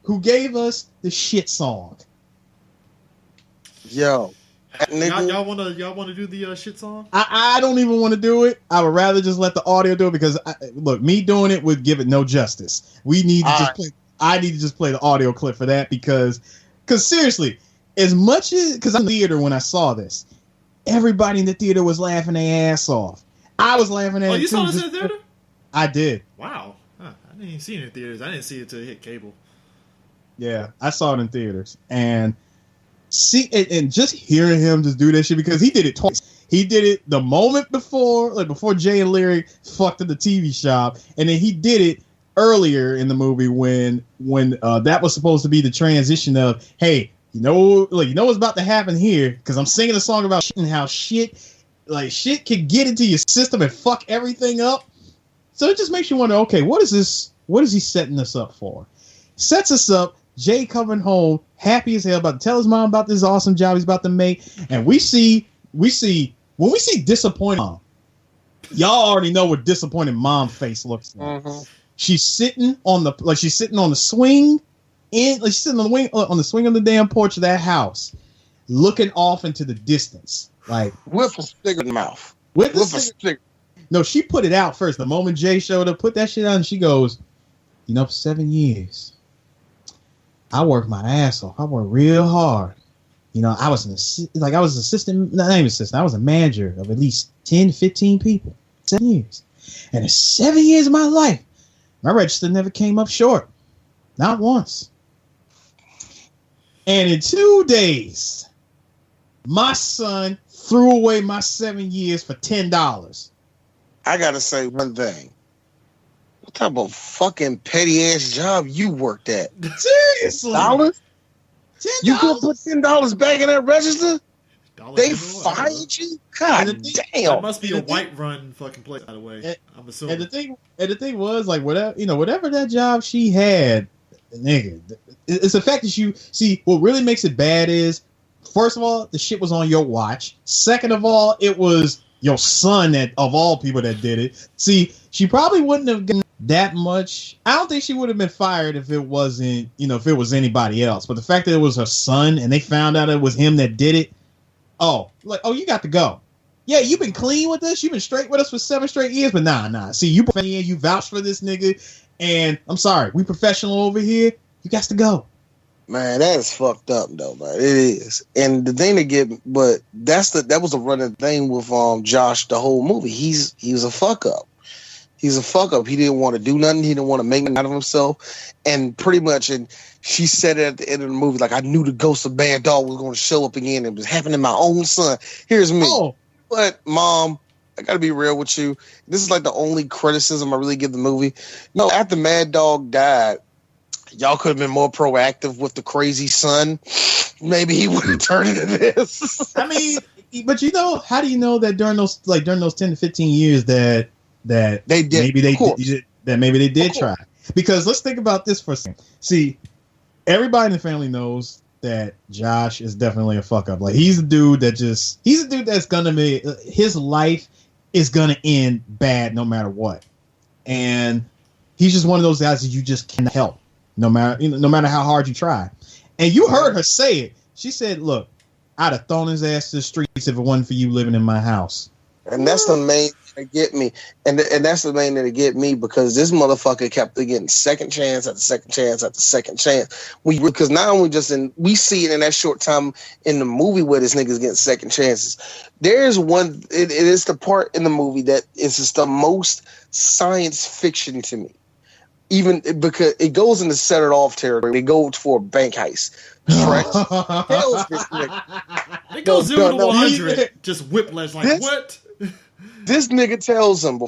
who gave us the shit song. Yo, y'all want to do the shit song? I don't even want to do it. I would rather just let the audio do it because me doing it would give it no justice. We need to just play. I need to just play the audio clip for that because seriously, as much as because I'm in the theater when I saw this, everybody in the theater was laughing their ass off. I was laughing at it. Oh, you saw this in the theater? I did. Wow. I didn't even see it in theaters. I didn't see it until it hit cable. Yeah, I saw it in theaters. And just hearing him just do that shit, because he did it twice. He did it the moment before Jay and Larry fucked at the TV shop, and then he did it earlier in the movie when that was supposed to be the transition of, hey, you know what's about to happen here, because I'm singing a song about shit and how shit can get into your system and fuck everything up. So it just makes you wonder, okay, what is this? What is he setting us up for? Sets us up, Jay coming home, happy as hell, about to tell his mom about this awesome job he's about to make, and we see when we see disappointed mom, y'all already know what disappointed mom face looks like. Mm-hmm. She's sitting on the swing, she's sitting on the swing of the damn porch of that house, looking off into the distance, like with a cigarette in the mouth. With a cigarette. No, she put it out first. The moment Jay showed up, put that shit out, and she goes, for 7 years, I worked my ass off. I worked real hard. I was I was a manager of at least 10, 15 people. 7 years. And in 7 years of my life, my register never came up short. Not once. And in 2 days, my son threw away my 7 years for $10. I gotta say one thing. What type of fucking petty ass job you worked at? Seriously? $10? You could put $10 back in that register? They fired you? God damn. That must be a white run fucking place, by the way. I'm assuming. And the thing was, like, whatever that job she had, nigga, it's the fact that you see what really makes it bad is, first of all, the shit was on your watch. Second of all, it was your son that of all people that did it. See, she probably wouldn't have gotten that much. I don't think she would have been fired if it wasn't, if it was anybody else. But the fact that it was her son and they found out it was him that did it, you got to go. Yeah, you've been clean with us. You've been straight with us for 7 straight years. But nah. See, you vouched for this nigga. And I'm sorry, we professional over here. You got to go. Man, that is fucked up though, man. It is. And the thing that was a running thing with Josh the whole movie. He was a fuck up. He's a fuck up. He didn't want to do nothing. He didn't want to make nothing out of himself. And pretty much, and she said it at the end of the movie, like, I knew the ghost of Bad Dog was going to show up again. It was happening to my own son. Here's me. Oh. But Mom, I gotta be real with you. This is like the only criticism I really give the movie. No, after Mad Dog died, y'all could have been more proactive with the crazy son. Maybe he would have turned into this. I mean, but you know, how do you know that during those 10 to 15 years that they did, maybe they did try? Because let's think about this for a second. See, everybody in the family knows that Josh is definitely a fuck up. Like, he's a dude that's gonna be, his life is gonna end bad no matter what. And he's just one of those guys that you just can't help, no matter how hard you try. And you heard her say it. She said, look, I'd have thrown his ass to the streets if it wasn't for you living in my house. And that's the main thing that get me. And that's the main thing that get me, because this motherfucker kept getting second chance after second chance after second chance. Because not only we see it in that short time in the movie where this nigga's getting second chances. There's one, it is the part in the movie that is just the most science fiction to me. Even because it goes into set it off territory. They go for a bank heist. Trent tells this nigga. It goes 0 to 100, just whiplash. Like, what? This nigga tells him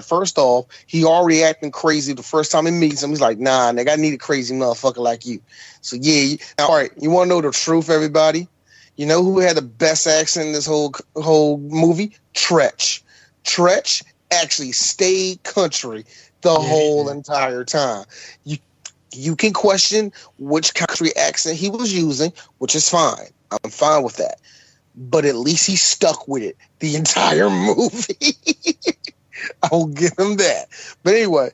first off, he already acting crazy the first time he meets him. He's like, nah, nigga, I need a crazy motherfucker like you. So yeah, all right, you want to know the truth, everybody? You know who had the best accent in this whole movie? Tretch. Tretch actually stayed country the whole entire time. You can question which country accent he was using, which is fine. I'm fine with that. But at least he stuck with it the entire movie. I will give him that. But anyway,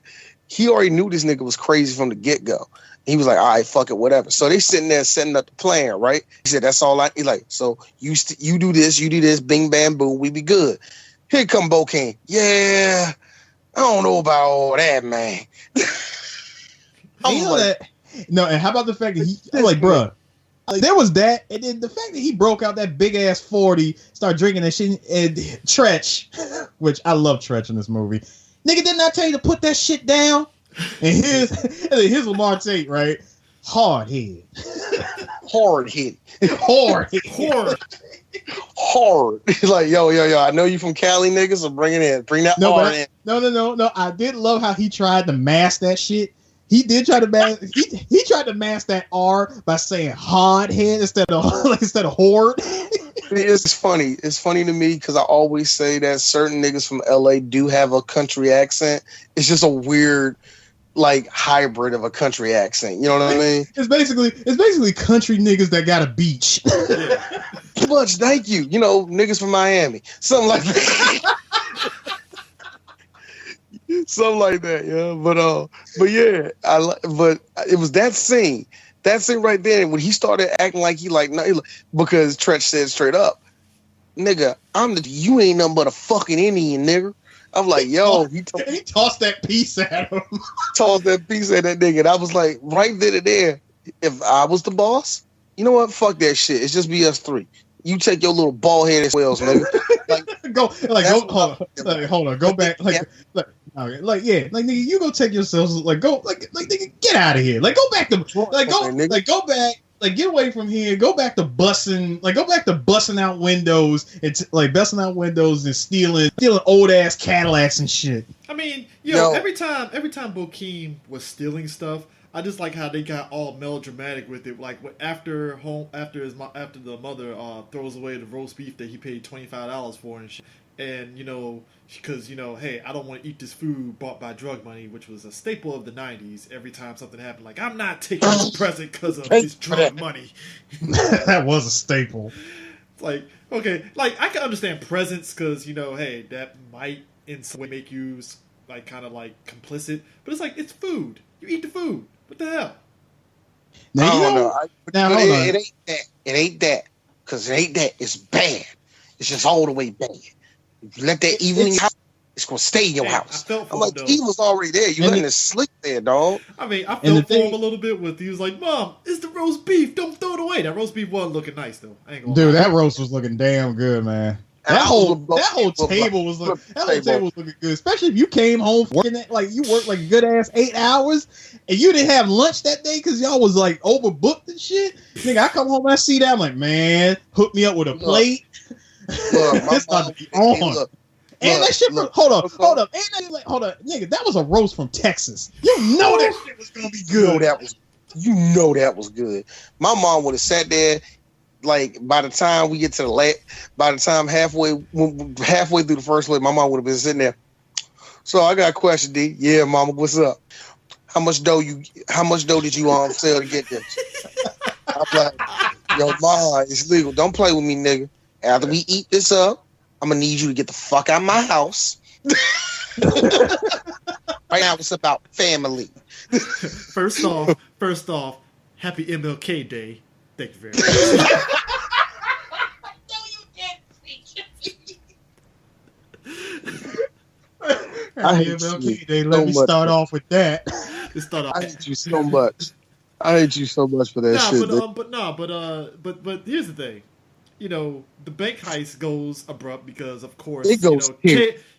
he already knew this nigga was crazy from the get-go. He was like, all right, fuck it, whatever. So they sitting there setting up the plan, right? He said, that's all he's like, so you do this, bing, bam, boom, we be good. Here come Bo King. Yeah, I don't know about all that, man. You know that? No, and how about the fact that he like, bruh, like, there was that, and then the fact that he broke out that big ass 40, started drinking that shit, and Tretch, which I love Tretch in this movie. Nigga, didn't I tell you to put that shit down? And here's Lamar Tate, right? Hard head. Like, yo, I know you from Cali, niggas, so bring it in. Bring that R in. No. I did love how he tried to mask that shit. He did try to mask. He tried to mask that R by saying hard head instead of horde. It's funny. It's funny to me because I always say that certain niggas from LA do have a country accent. It's just a weird, like, hybrid of a country accent. You know what I mean? It's basically country niggas that got a beach. Yeah. Much, thank you. You know, niggas from Miami, something like that. Something like that, yeah. But yeah, but it was that scene right there when he started acting like because Tretch said straight up, nigga, you ain't nothing but a fucking Indian, nigga. I'm like, yo, he tossed that piece at him. Tossed that piece at that nigga. And I was like, right then and there, if I was the boss, you know what? Fuck that shit. It's just be us three. You take your little bald headed whales, nigga. Hold on, go back, nigga, you go take yourselves, nigga, get out of here, go back, get away from here, go back to busting out windows and busting out windows and stealing old ass Cadillacs and shit. I mean, every time Bokeem was stealing stuff, I just like how they got all melodramatic with it. Like after the mother throws away the roast beef that he paid $25 for and shit. And because hey, I don't want to eat this food bought by drug money, which was a staple of the '90s. Every time something happened, like, I'm not taking this present because of this drug money. That was a staple. It's like, okay, like I can understand presents because hey, that might in some way make you like kind of like complicit. But it's like, it's food. You eat the food. What the hell? Now, it ain't that. It ain't that. Because it ain't that. It's bad. It's just all the way bad. If you let that evil in your house, it's going to stay in your house. I'm like, he was already there. You letting it sleep there, dog. I mean, I felt for him a little bit with, he was like, Mom, it's the roast beef. Don't throw it away. That roast beef wasn't looking nice, though. I ain't gonna lie. That roast was looking damn good, man. That whole table was looking good, especially if you came home working you worked like a good ass 8 hours and you didn't have lunch that day because y'all was like overbooked and shit. Nigga, I come home and I see that, I'm like, man, hook me up with a plate. Look, And that shit, hold up. Hold up, nigga, that was a roast from Texas. You know that shit was gonna be good. You know that was good. My mom would have sat there, like by the time we get to by the time halfway through the first leg, my mom would have been sitting there. So I got a question, D. Yeah, mama, what's up? How much dough did you sell to get this? I'm like, yo, ma, it's legal. Don't play with me, nigga. After we eat this up, I'm gonna need you to get the fuck out of my house. Right now, it's about family. First off, happy MLK Day. Thank you very much. Happy MLK Day. Let me start off with that. I hate you so much. I hate you so much for that shit. But here's the thing. You know, the bank heist goes abrupt because, of course,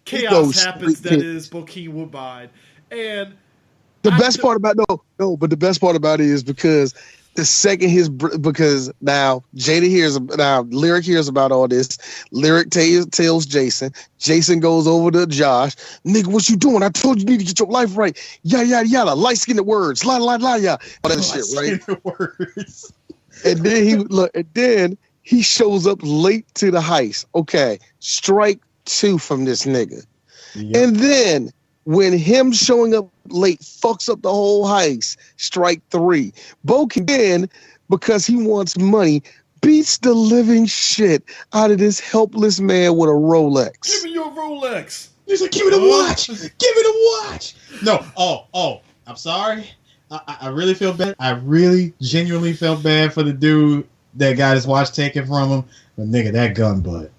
chaos happens. That is Bokeem Woodbine, and the best part about the best part about it is because the second because now Lyric hears about all this. Lyric tells Jason. Jason goes over to Josh. Nigga, what you doing? I told you need to get your life right. Yada yada yada. Light skinned words. La la la ya. All that shit, right? Words. And then he shows up late to the heist. Okay, strike 2 from this nigga. Yep. And then when him showing up late fucks up the whole heist, strike 3. Bokeem then, because he wants money, beats the living shit out of this helpless man with a Rolex. Give me your Rolex. He's like, give me the watch. Give me the watch. No. Oh. I'm sorry. I really feel bad. I really genuinely felt bad for the dude that got his watch taken from him. But nigga, that gun butt.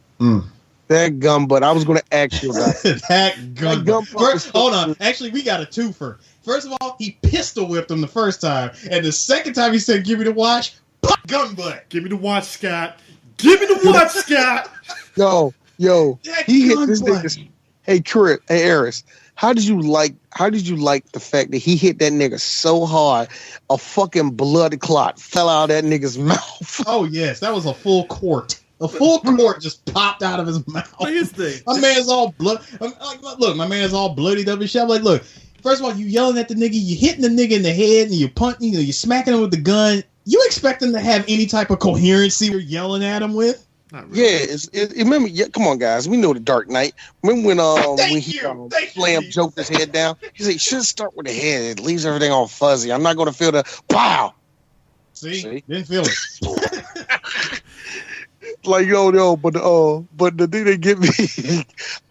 That gun butt. I was going to ask you about that gun butt. Hold on. Actually, we got a twofer. First of all, he pistol whipped him the first time. And the second time he said, give me the watch, gun butt. Give me the watch, Scott. Give me the watch, Scott. Yo. He hit this nigga. Hey, Aris. How did you like the fact that he hit that nigga so hard, a fucking blood clot fell out of that nigga's mouth? Oh yes, that was a full quart. A full quart just popped out of his mouth. His thing. My man's all blood. Look, my man's all bloodied up and shit. I'm like, look. First of all, you yelling at the nigga, you hitting the nigga in the head, and you punting, you smacking him with the gun. You expect him to have any type of coherency you're yelling at him with? Really. Yeah, remember. Yeah, come on, guys. We know the Dark Knight. Remember when he Flam joked his head down? He said, "Should start with the head. It leaves everything all fuzzy. I'm not going to feel the pow." See? Didn't feel it. Like but the thing that get me,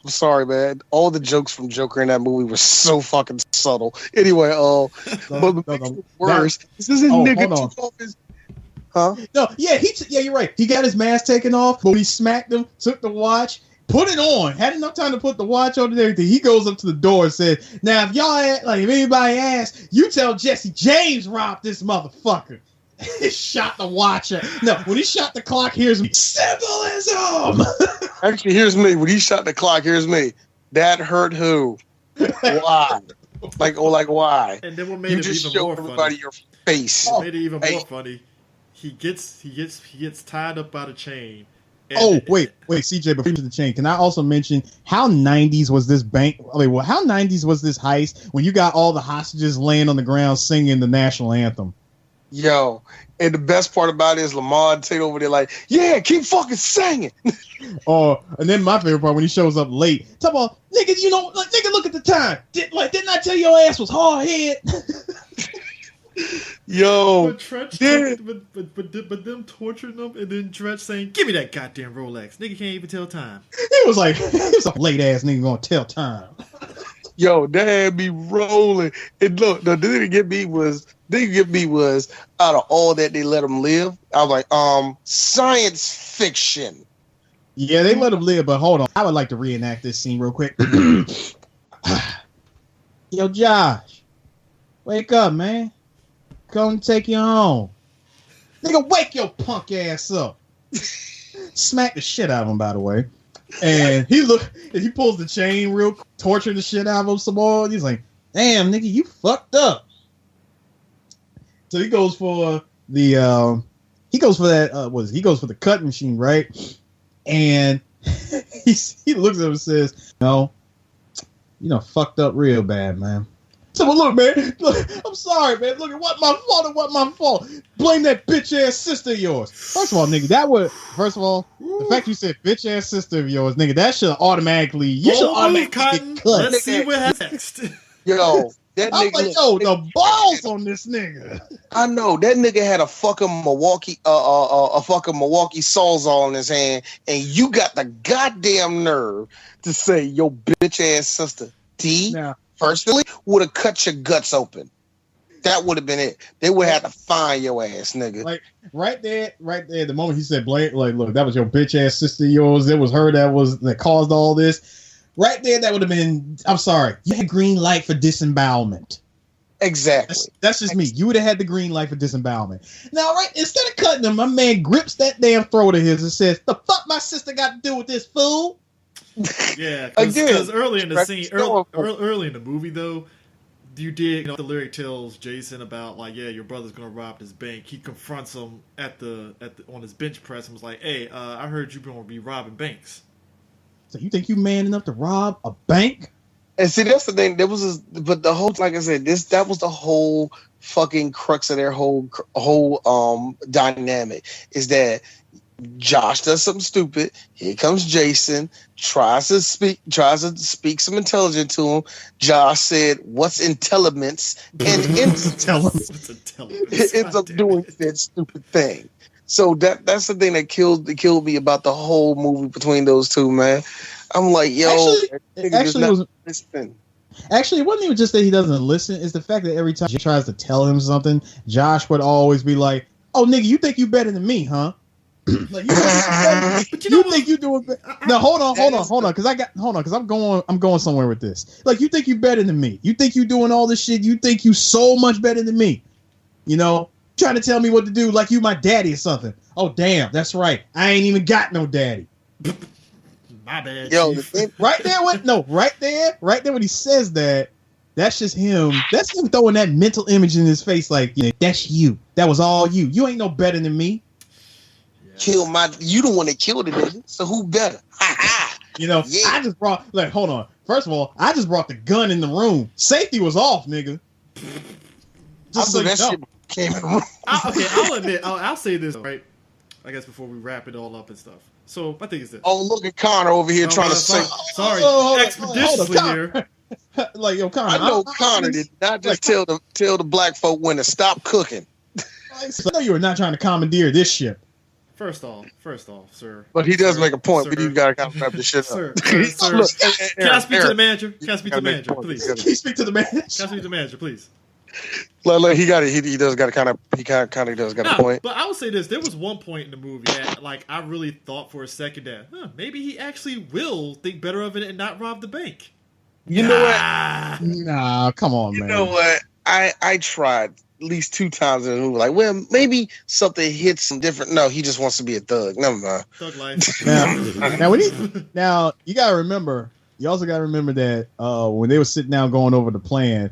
I'm sorry, man. All the jokes from Joker in that movie were so fucking subtle. Anyway, worse. This is his nigga took off his. Huh? No, yeah, you're right. He got his mask taken off, but he smacked him, took the watch, put it on, had enough time to put the watch on and everything. He goes up to the door and said, "Now, if anybody asks, you tell Jesse James robbed this motherfucker." He shot the watch. No, when he shot the clock, here's me. Symbolism. Actually, here's me. When he shot the clock, here's me. That hurt who? Why? Why? And then what made it even more funny? Your face. What made it even more funny? He gets tied up by the chain. Wait, CJ, before you to the chain, can I also mention how 90s was this how 90s was this heist when you got all the hostages laying on the ground singing the national anthem? Yo, and the best part about it is Lamar take over there like, yeah, keep fucking singing. And then my favorite part when he shows up late. Talk about, nigga, nigga, look at the time. Didn't I tell you your ass was hard head? Yo, but Trench, but them torturing them and then Trench saying, "Give me that goddamn Rolex, nigga can't even tell time." It was like, it's a late ass nigga gonna tell time. Yo, that had me rolling. And look, the thing that get me was out of all that they let him live. I was like, science fiction. Yeah, they let him live, but hold on, I would like to reenact this scene real quick. Yo, Josh, wake up, man. Come take you home. Nigga, wake your punk ass up. Smack the shit out of him, by the way. And he pulls the chain real quick, torturing the shit out of him some more. He's like, damn, nigga, you fucked up. So he goes for the cutting machine, right? And he looks at him and says, "No, you know, fucked up real bad, man." So, well, look, man, look, I'm sorry, man. Look, what my fault and what my fault. Blame that bitch ass sister of yours. First of all, nigga, the fact you said bitch ass sister of yours, nigga, that should automatically, get cut. Let's see what happens next. Yo, that I'm nigga, like, yo, the balls on this nigga. I know that nigga had a fucking Milwaukee Sawzall in his hand, and you got the goddamn nerve to say your bitch ass sister D. Now, Personally, would have cut your guts open. That would have been it. They would have had to find your ass, nigga. like right there, the moment he said, "Blame," like, look, that was your bitch ass sister of yours. It was her that caused all this. Right there, that would have been. I'm sorry, you had green light for disembowelment. Exactly. That's just me. You would have had the green light for disembowelment. Now, right, instead of cutting him, my man grips that damn throat of his and says, "The fuck my sister got to do with this, fool?" Yeah, because early in the scene, early in the movie, though, you did, the lyric tells Jason about, like, yeah, your brother's gonna rob this bank. He confronts him on his bench press and was like, "Hey, I heard you're gonna be robbing banks." So you think you man enough to rob a bank? And see, that's the thing. But the whole, like I said, that was the whole fucking crux of their whole dynamic, is that Josh does something stupid. Here comes Jason, tries to speak some intelligence to him. Josh said, "What's intelligence?" And ends up doing that stupid thing. So that's the thing that killed me about the whole movie between those two, man. I'm like, yo, actually, it wasn't even just that he doesn't listen. It's the fact that every time he tries to tell him something, Josh would always be like, "Oh, nigga, you think you better than me, huh?" Like, you think you doing better? No, hold on, because I'm going somewhere with this. Like, you think you better than me? You think you doing all this shit? You think you so much better than me? Trying to tell me what to do like you my daddy or something. Oh, damn, that's right. I ain't even got no daddy. My bad. Yo, right there when he says that, that's just him. That's him throwing that mental image in his face, like, that's you. That was all you. You ain't no better than me. You the one that killed it, nigga. So who better? Yeah. I just brought, hold on. First of all, I just brought the gun in the room. Safety was off, nigga. Just so that shit came in the room. I'll admit, I'll say this, right? I guess before we wrap it all up and stuff. So my thing is this. Oh, look at Connor over here trying to say. Sorry, expeditiously here. Like, yo, Connor. I know Connor did not just tell the black folk when to stop cooking. I know you were not trying to commandeer this ship. First off, sir. But he does make a point, but you gotta kind of wrap this shit up. Sir. Look, Can I speak to the manager? Can I speak to the manager, please? Can you speak to the manager? Can I speak to the manager, please? Look, he got it. He does got a point. But I would say this: there was one point in the movie that, like, I really thought for a second that maybe he actually will think better of it and not rob the bank. You know what? Nah, come on, man. You know what? I tried at least 2 times in the movie. Like, well, maybe something hits him different. No, he just wants to be a thug. Never mind. Thug life. Now you gotta remember. You also gotta remember that when they were sitting down going over the plan,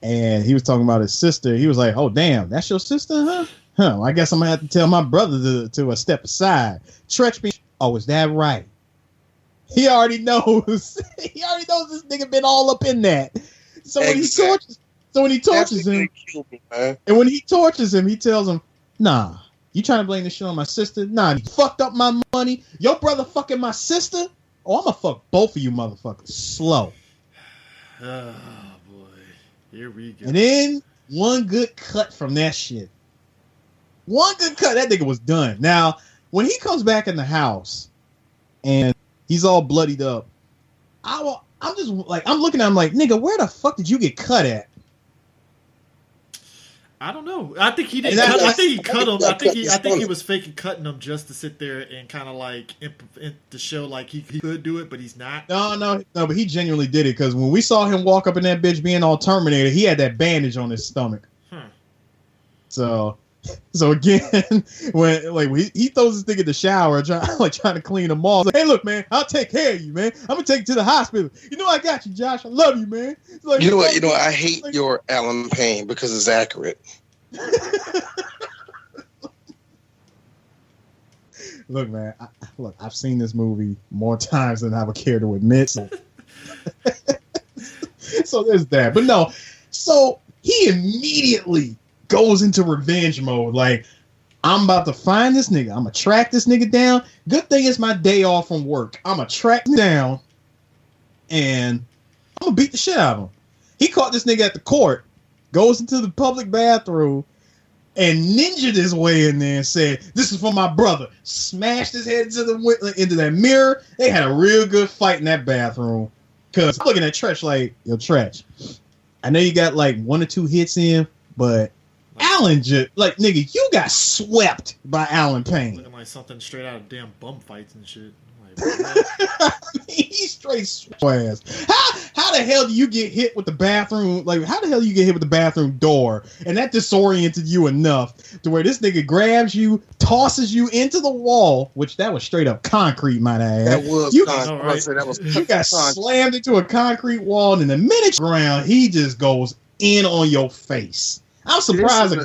and he was talking about his sister, he was like, "Oh, damn, that's your sister, huh? Huh? I guess I'm gonna have to tell my brother to step aside." Tretch me. Oh, is that right? He already knows. He already knows this nigga been all up in that. So when he tortures him, and when he tortures him, he tells him, "Nah, you trying to blame this shit on my sister? Nah, you fucked up my money. Your brother fucking my sister. Oh, I'm gonna fuck both of you motherfuckers slow." Oh boy, here we go. And then one good cut from that shit. One good cut, that nigga was done. Now, when he comes back in the house and he's all bloodied up, I'm just like, I'm looking at him like, nigga, where the fuck did you get cut at? I don't know. I think he didn't. I think he cut him. I think he was faking cutting him just to sit there and kind of like to show like he could do it, but he's not. No, but he genuinely did it, because when we saw him walk up in that bitch being all Terminator, he had that bandage on his stomach. So again, when he throws this thing in the shower, trying to clean them off. Like, hey, look, man, I'll take care of you, man. I'm gonna take you to the hospital. You know I got you, Josh. I love you, man. Like, you know what? I hate your Alan Payne because it's accurate. Look, man. I've seen this movie more times than I would care to admit. So, so there's that. But no. So he immediately goes into revenge mode. Like, I'm about to find this nigga. I'm gonna track this nigga down. Good thing it's my day off from work. I'm gonna track him down, and I'm gonna beat the shit out of him. He caught this nigga at the court. Goes into the public bathroom. And ninja'd his way in there and said, "This is for my brother." Smashed his head into that mirror. They had a real good fight in that bathroom. Cause I'm looking at Tretch like, yo, Tretch, I know you got like 1 or 2 hits in, but Alan just like, nigga, you got swept by Alan Payne. Looking like something straight out of damn bum fights and shit. I mean, he's straight ass. How the hell do you get hit with the bathroom? Like, how the hell do you get hit with the bathroom door? And that disoriented you enough to where this nigga grabs you, tosses you into the wall, which that was straight up concrete, might I add. That was concrete. That was you got slammed into a concrete wall, and in the minute ground, he just goes in on your face. I'm surprised a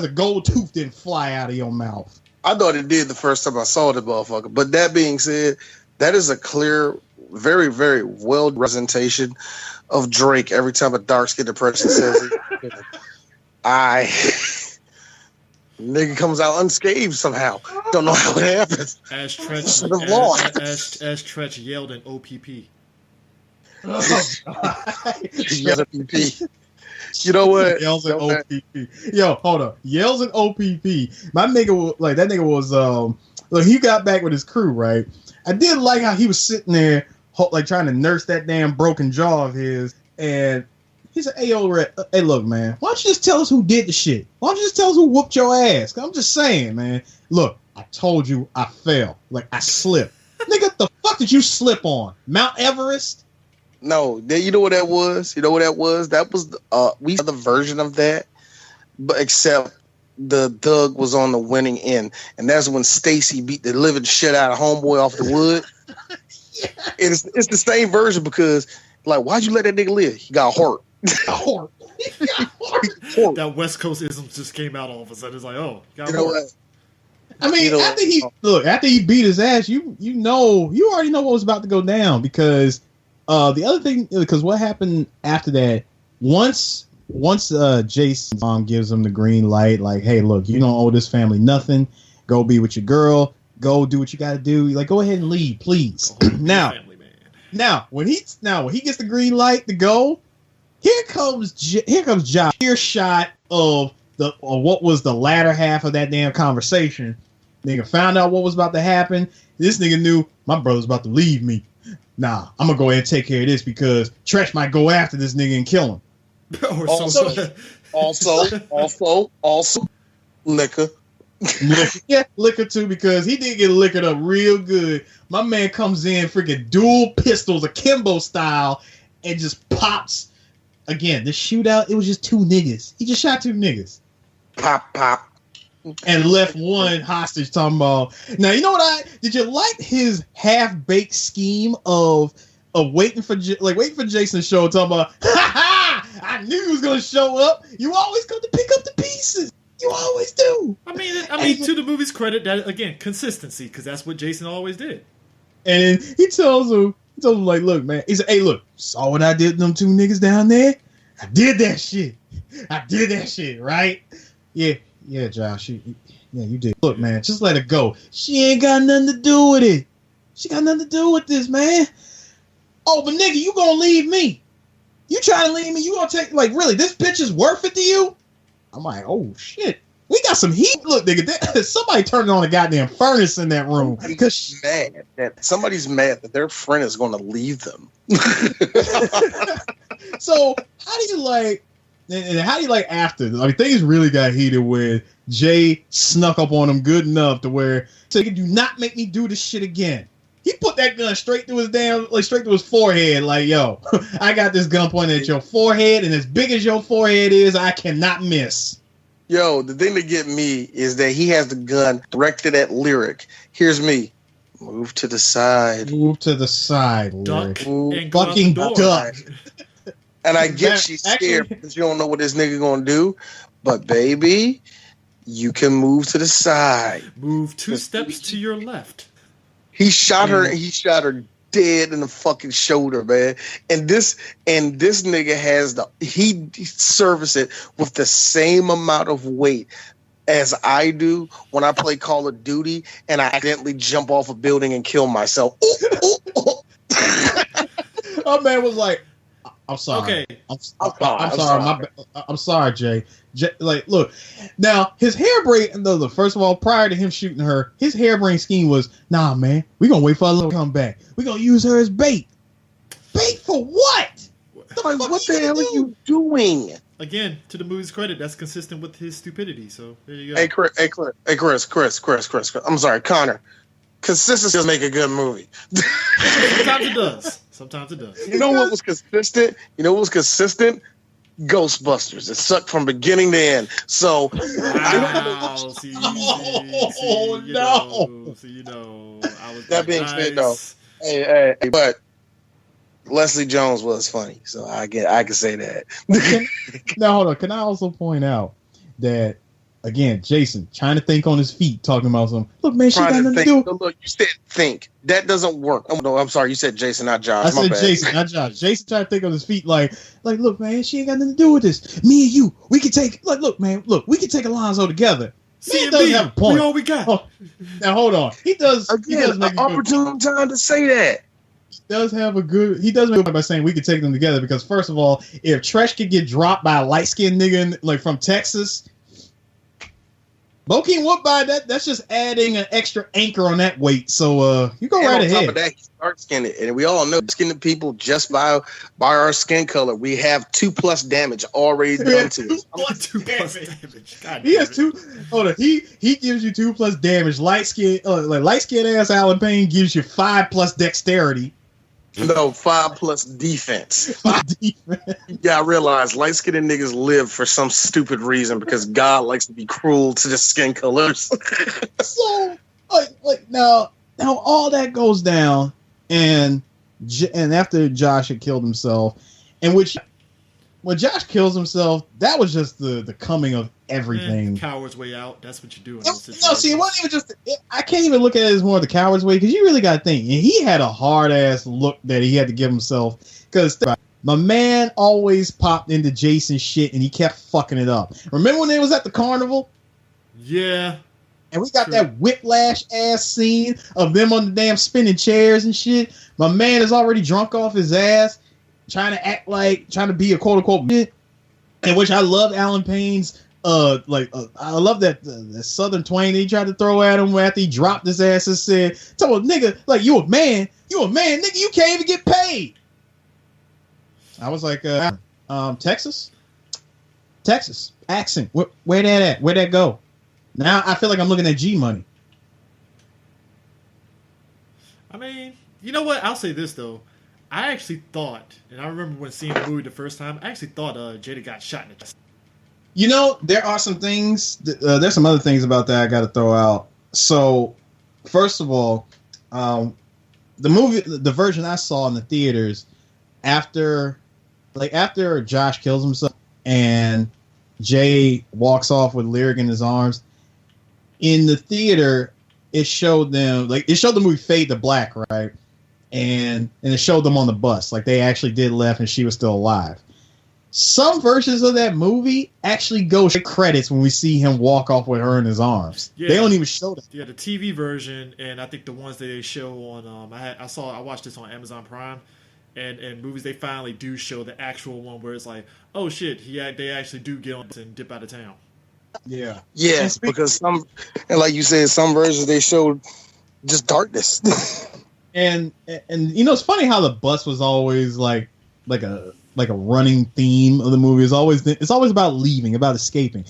gold tooth didn't fly out of your mouth. I thought it did the first time I saw the motherfucker. But that being said, that is a clear, very, very well representation of Drake every time a dark-skinned person says it. Nigga comes out unscathed somehow. Don't know how it happens. As Tretch yelled in OPP. Yelled at OPP. You know what? Yells at OPP. Yo, hold up. Yells at OPP. My nigga, like, that nigga was, look, he got back with his crew, right? I did like how he was sitting there, like, trying to nurse that damn broken jaw of his, and he said, hey, look, man, why don't you just tell us who did the shit? Why don't you just tell us who whooped your ass? I'm just saying, man. Look, I told you I fell. Like, I slipped. Nigga, the fuck did you slip on? Mount Everest? No, you know what that was? You know what that was? That was we had the version of that, but except the Doug was on the winning end, and that's when Stacy beat the living shit out of homeboy off the wood. Yeah. It's the same version because, like, why'd you let that nigga live? He got hurt. That West Coast ism just came out all of a sudden. It's like, oh, you know what? I mean, after he beat his ass, you already know what was about to go down because. The other thing, because what happened after that, once Jason's mom gives him the green light, like, hey, look, you don't owe this family nothing. Go be with your girl. Go do what you got to do. Like, go ahead and leave, please. Now, when he gets the green light to go, here comes Josh. Earshot of what was the latter half of that damn conversation. Nigga found out what was about to happen. This nigga knew my brother's about to leave me. Nah, I'm gonna go ahead and take care of this because Tretch might go after this nigga and kill him. Also, liquor. Yeah, liquor too, because he did get liquored up real good. My man comes in freaking dual pistols, akimbo style, and just pops. Again, the shootout, it was just 2 niggas. He just shot 2 niggas. Pop. And left one hostage talking about. Now, you know what did you like his half-baked scheme of waiting for Jason to show, talking about, I knew he was going to show up. You always come to pick up the pieces. You always do. I mean, to the movie's credit, that again, consistency, because that's what Jason always did. And he tells him, like, look, man. He said, hey, look, saw what I did to them 2 niggas down there? I did that shit, right? Yeah, Josh. You did. Look, man, just let it go. She ain't got nothing to do with it. She got nothing to do with this, man. Oh, but nigga, you gonna leave me? You trying to leave me? You gonna take, like, really, this bitch is worth it to you? I'm like, oh, shit. We got some heat. Look, nigga, somebody turned on a goddamn furnace in that room. Somebody's mad that their friend is going to leave them. So, how do you like after? I mean, things really got heated when Jay snuck up on him good enough to where, so do not make me do this shit again. He put that gun straight through his forehead, like, yo, I got this gun pointed at your forehead, and as big as your forehead is, I cannot miss. Yo, the thing that get me is that he has the gun directed at Lyric. Here's me. Move to the side. Duck. Lyric. Fucking duck. And I get she's scared because you don't know what this nigga gonna do. But baby, You can move to the side. Move 2 steps to your left. He shot her. He shot her dead in the fucking shoulder, man. And this nigga has he serviced it with the same amount of weight as I do when I play Call of Duty and I accidentally jump off a building and kill myself. Oh man was like, I'm sorry. Okay. I'm sorry, Jay. Like, look, now his harebrained. First of all, prior to him shooting her, his harebrained scheme was, nah, man, we gonna wait for her to come back. We gonna use her as bait. Bait for what? What the hell are you doing? Again, to the movie's credit, that's consistent with his stupidity. So there you go. Hey, Chris. I'm sorry, Connor. Consistency does make a good movie. Sometimes it does. You know what was consistent? Ghostbusters. It sucked from beginning to end. So, I was that being said, though, hey, but Leslie Jones was funny, so I can say that. Now, hold on. Can I also point out that, again, Jason trying to think on his feet, talking about something. Look, man, she got nothing to do. Look, you said think. That doesn't work. Oh, no, I'm sorry. You said Jason, not Josh. I said Jason, not Josh. Jason trying to think on his feet, like, look, man, she ain't got nothing to do with this. Me and you, we can take, we can take Alonzo together. He doesn't have a point. We all we got. Oh, now, hold on. He does make an opportune time to say that. He does make a point by saying we could take them together because, first of all, if Tresh could get dropped by a light-skinned nigga from Texas, Bokeem Wood by that's just adding an extra anchor on that weight. So you go right ahead. On top of that, he dark skinned, and we all know skinned people just by our skin color. We have 2+ damage already done to us. 2+ damage. God he has 2. Hold on, he gives you 2+ damage. Light skin ass Alan Payne gives you 5+ dexterity. No, 5+ defense. 5 defense. You gotta realize light-skinned niggas live for some stupid reason because God likes to be cruel to the skin colors. So, now all that goes down, and after Josh had killed himself, and when Josh kills himself, that was just the coming of everything. Coward's way out. That's what you do. No, see, it wasn't even just. I can't even look at it as more the coward's way because you really got to think. And he had a hard ass look that he had to give himself because my man always popped into Jason's shit and he kept fucking it up. Remember when they was at the carnival? Yeah. And we got that whiplash ass scene of them on the damn spinning chairs and shit. My man is already drunk off his ass, trying to be a quote unquote bitch. In which I love Alan Payne's. I love that Southern twang he tried to throw at him after he dropped his ass and said, "Tell a nigga like you a man, nigga, you can't even get paid." I was like, Texas accent, where that at? Where'd that go? Now I feel like I'm looking at G Money. I mean, you know what? I'll say this though. I actually thought, and I remember when seeing the movie the first time, I actually thought Jada got shot in the chest. You know, there are some things. There's some other things about that I got to throw out. So, first of all, the version I saw in the theaters, after Josh kills himself and Jay walks off with Lyric in his arms, in the theater, it showed the movie fade to black, right? And it showed them on the bus, like they actually did left and she was still alive. Some versions of that movie actually go straight credits when we see him walk off with her in his arms. Yeah. They don't even show that. Yeah, the TV version, and I think the ones that they show on I watched this on Amazon Prime, and movies they finally do show the actual one where it's like, oh shit, they actually do get on and dip out of town. Yeah. Yeah, because like you said, some versions they showed just darkness. and you know, it's funny how the bus was always like a running theme of the movie. It's always about leaving, about escaping.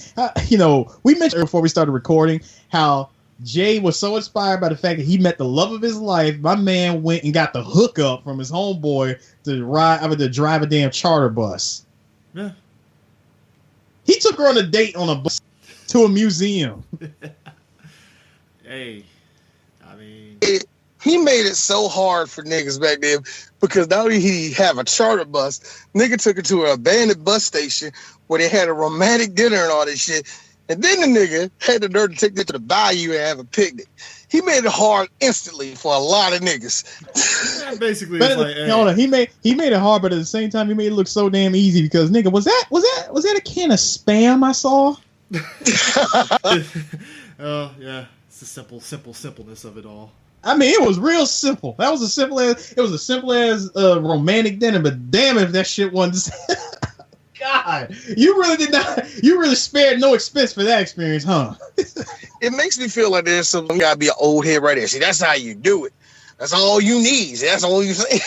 You know, we mentioned before we started recording how Jay was so inspired by the fact that he met the love of his life. My man went and got the hookup from his homeboy to drive a damn charter bus. Yeah. He took her on a date on a bus to a museum. Hey, I mean, he made it so hard for niggas back then because not only he have a charter bus, nigga took her to an abandoned bus station where they had a romantic dinner and all this shit. And then the nigga had the nerve to take that to the bayou and have a picnic. He made it hard instantly for a lot of niggas. Yeah, basically, it's like, hey. Hold on, he made it hard, but at the same time, he made it look so damn easy because nigga, was that a can of Spam I saw? Oh yeah, it's the simpleness of it all. I mean, it was real simple. That was a simple as romantic dinner, but damn if that shit wasn't. God, you really spared no expense for that experience, huh? It makes me feel like there's some gotta be an old head right there. See, that's how you do it. That's all you need. That's all you say.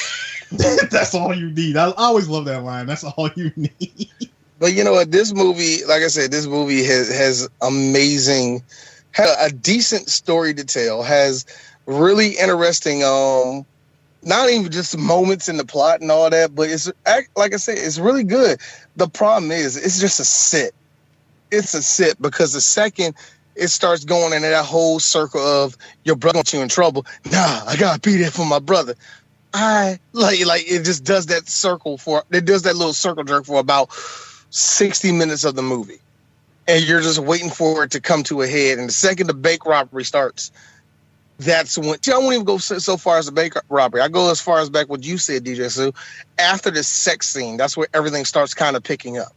That's all you need. I always love that line. That's all you need. But you know what? This movie, like I said, this movie has amazing, had a decent story to tell, has really interesting, not even just moments in the plot and all that, but it's, like I said, it's really good. The problem is, it's just a sit. It's a sit because the second it starts going into that whole circle of your brother wants you in trouble. Nah, I gotta be there for my brother. I like it just does that little circle jerk for about 60 minutes of the movie. And you're just waiting for it to come to a head. And the second the bank robbery starts, that's when, I won't even go so far as the bank robbery. I go as far as back what you said, DjTsu. After the sex scene, that's where everything starts kind of picking up.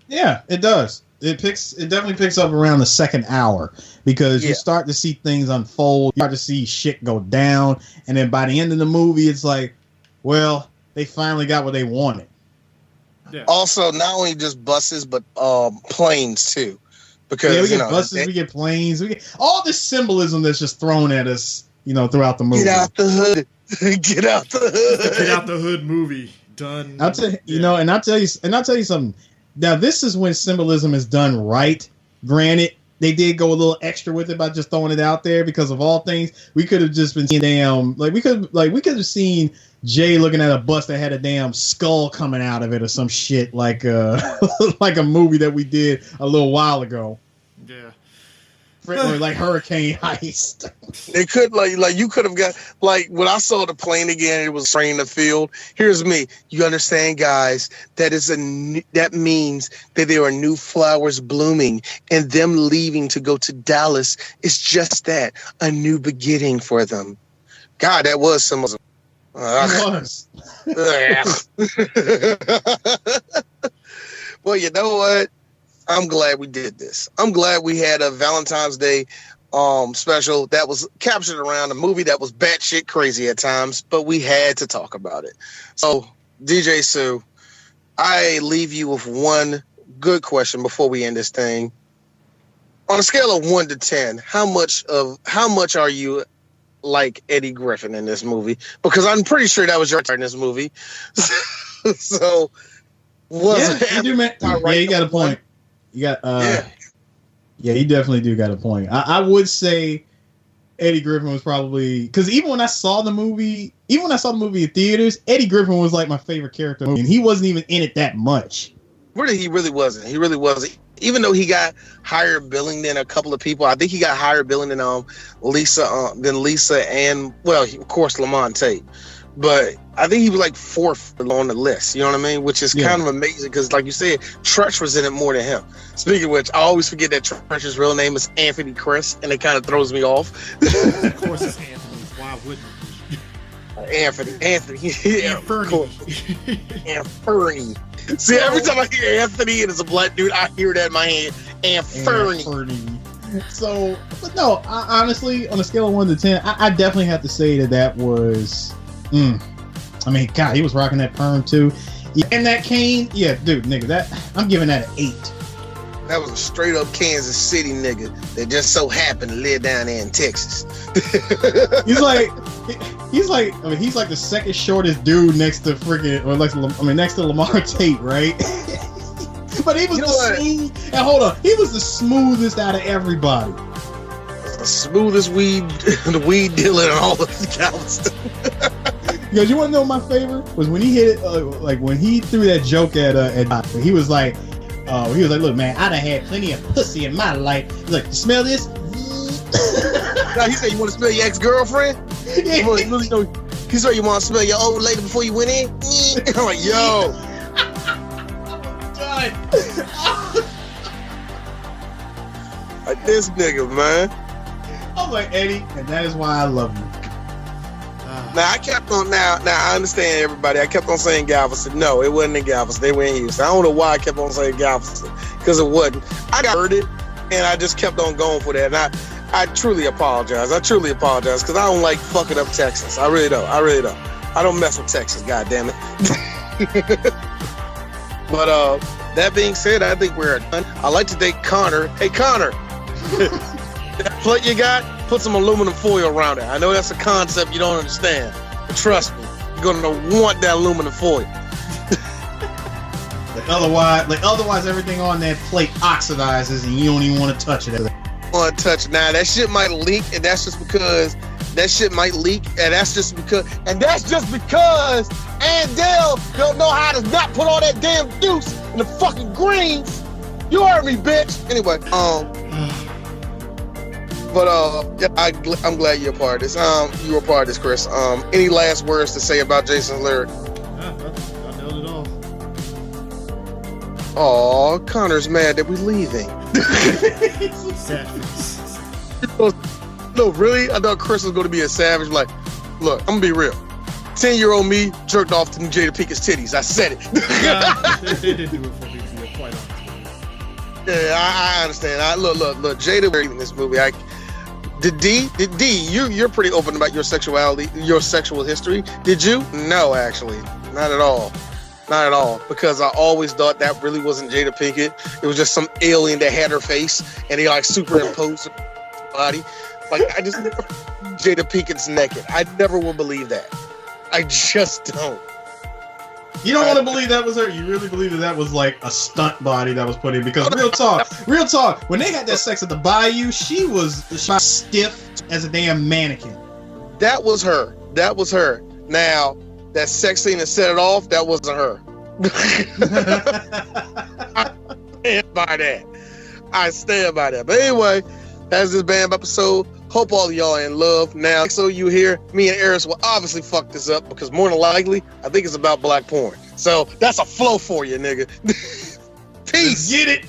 Yeah, it does. It definitely picks up around the second hour because you start to see things unfold. You start to see shit go down. And then by the end of the movie, it's like, well, they finally got what they wanted. Yeah. Also, not only just buses, but planes too. Because we get buses, we get planes, we get all this symbolism that's just thrown at us, throughout the movie. Get out the hood. Get out the hood. Get out the hood movie. Done. I'll tell you, and I'll tell you something. Now, this is when symbolism is done right. Granted, they did go a little extra with it by just throwing it out there because of all things. We could have just been seeing we could have seen Jay looking at a bus that had a damn skull coming out of it or some shit like like a movie that we did a little while ago. Yeah. Or like Hurricane Heist. They could you could have got when I saw the plane again, it was spraying the field. Here's me. You understand, guys? That means that there are new flowers blooming, and them leaving to go to Dallas is just that, a new beginning for them. God, that was some. It was. Well, you know what? I'm glad we did this. I'm glad we had a Valentine's Day special that was captured around a movie that was batshit crazy at times, but we had to talk about it. So, DjTsu, I leave you with one good question before we end this thing. On a scale of 1 to 10, how much are you like Eddie Griffin in this movie? Because I'm pretty sure that was your turn in this movie. So, you got a point. You got yeah, you definitely do got a point. I would say Eddie Griffin was probably, because even when I saw the movie in theaters, Eddie Griffin was like my favorite character, and he wasn't even in it that much. Really, he really wasn't. Even though he got higher billing than a couple of people, I think he got higher billing than Lisa, and of course Lamont Tate. But I think he was like 4th on the list, you know what I mean? Which is kind of amazing because, like you said, Trutch was in it more than him. Speaking of which, I always forget that Trutch's real name is Anthony Chris, and it kind of throws me off. Of course it's Anthony. Why wouldn't Anthony. Yeah, Anthony. See, every time I hear Anthony and it's a black dude, I hear that in my head. Anthony. So, but no, honestly, on a scale of 1 to 10, I definitely have to say that was... I mean, God, he was rocking that perm too. And that cane, dude, nigga, I'm giving that an 8. That was a straight up Kansas City nigga that just so happened to live down there in Texas. he's like the second shortest dude next to next to Lamar Tate, right? But he was he was the smoothest out of everybody. The smoothest the weed dealer in all of Galveston. Because you want to know my favorite was when he hit it, when he threw that joke at he was like, look, man, I done had plenty of pussy in my life. He's like, you smell this? No, he said, you want to smell your ex-girlfriend? Yeah. He said, you want to smell your old lady before you went in? I'm like, yo. This nigga, man. I'm like, Eddie, and that is why I love you. Now I kept on. Now I understand everybody. I kept on saying Galveston. No, it wasn't in Galveston. They were in Houston. I don't know why I kept on saying Galveston because it wasn't. I got heard it, and I just kept on going for that. And I truly apologize. I truly apologize because I don't like fucking up Texas. I really don't. I don't mess with Texas. God damn it. But that being said, I think we're done. I like to thank Connor. Hey Connor, that plate you got, put some aluminum foil around it. I know that's a concept you don't understand, but trust me, you're gonna want that aluminum foil. Otherwise, everything on that plate oxidizes, and you don't even want to touch it. Want to touch now? That shit might leak, and that's just because Andale don't know how to not put all that damn juice in the fucking greens. You heard me, bitch. Anyway, but yeah, I'm glad you're a part of this. You were a part of this, Chris. Any last words to say about Jason's lyric? I nailed it all. Aw, Connor's mad that we're leaving. Sad face. No, really? I thought Chris was going to be a savage. Like, look, I'm going to be real. 10-year-old me jerked off to Jada Pinkett's titties. I said it. They didn't do it for me, to be quite honest. Yeah, I understand. Look, Jada in this movie. Dee, you're pretty open about your sexuality, your sexual history. Did you? No, actually. Not at all. Not at all. Because I always thought that really wasn't Jada Pinkett. It was just some alien that had her face and they like superimposed her body. Like, I just Jada Pinkett's naked. I never will believe that. I just don't. You don't want to believe that was her. You really believe that was like a stunt body that was put in? Because real talk, when they had that sex at the Bayou, she was stiff as a damn mannequin. That was her. Now, that sex scene that set it off, that wasn't her. I stand by that. But anyway, that's this BAM episode. Hope all of y'all are in love. Now, so you hear, me and Eris will obviously fuck this up because more than likely, I think it's about black porn. So that's a flow for you, nigga. Peace. Let's get it.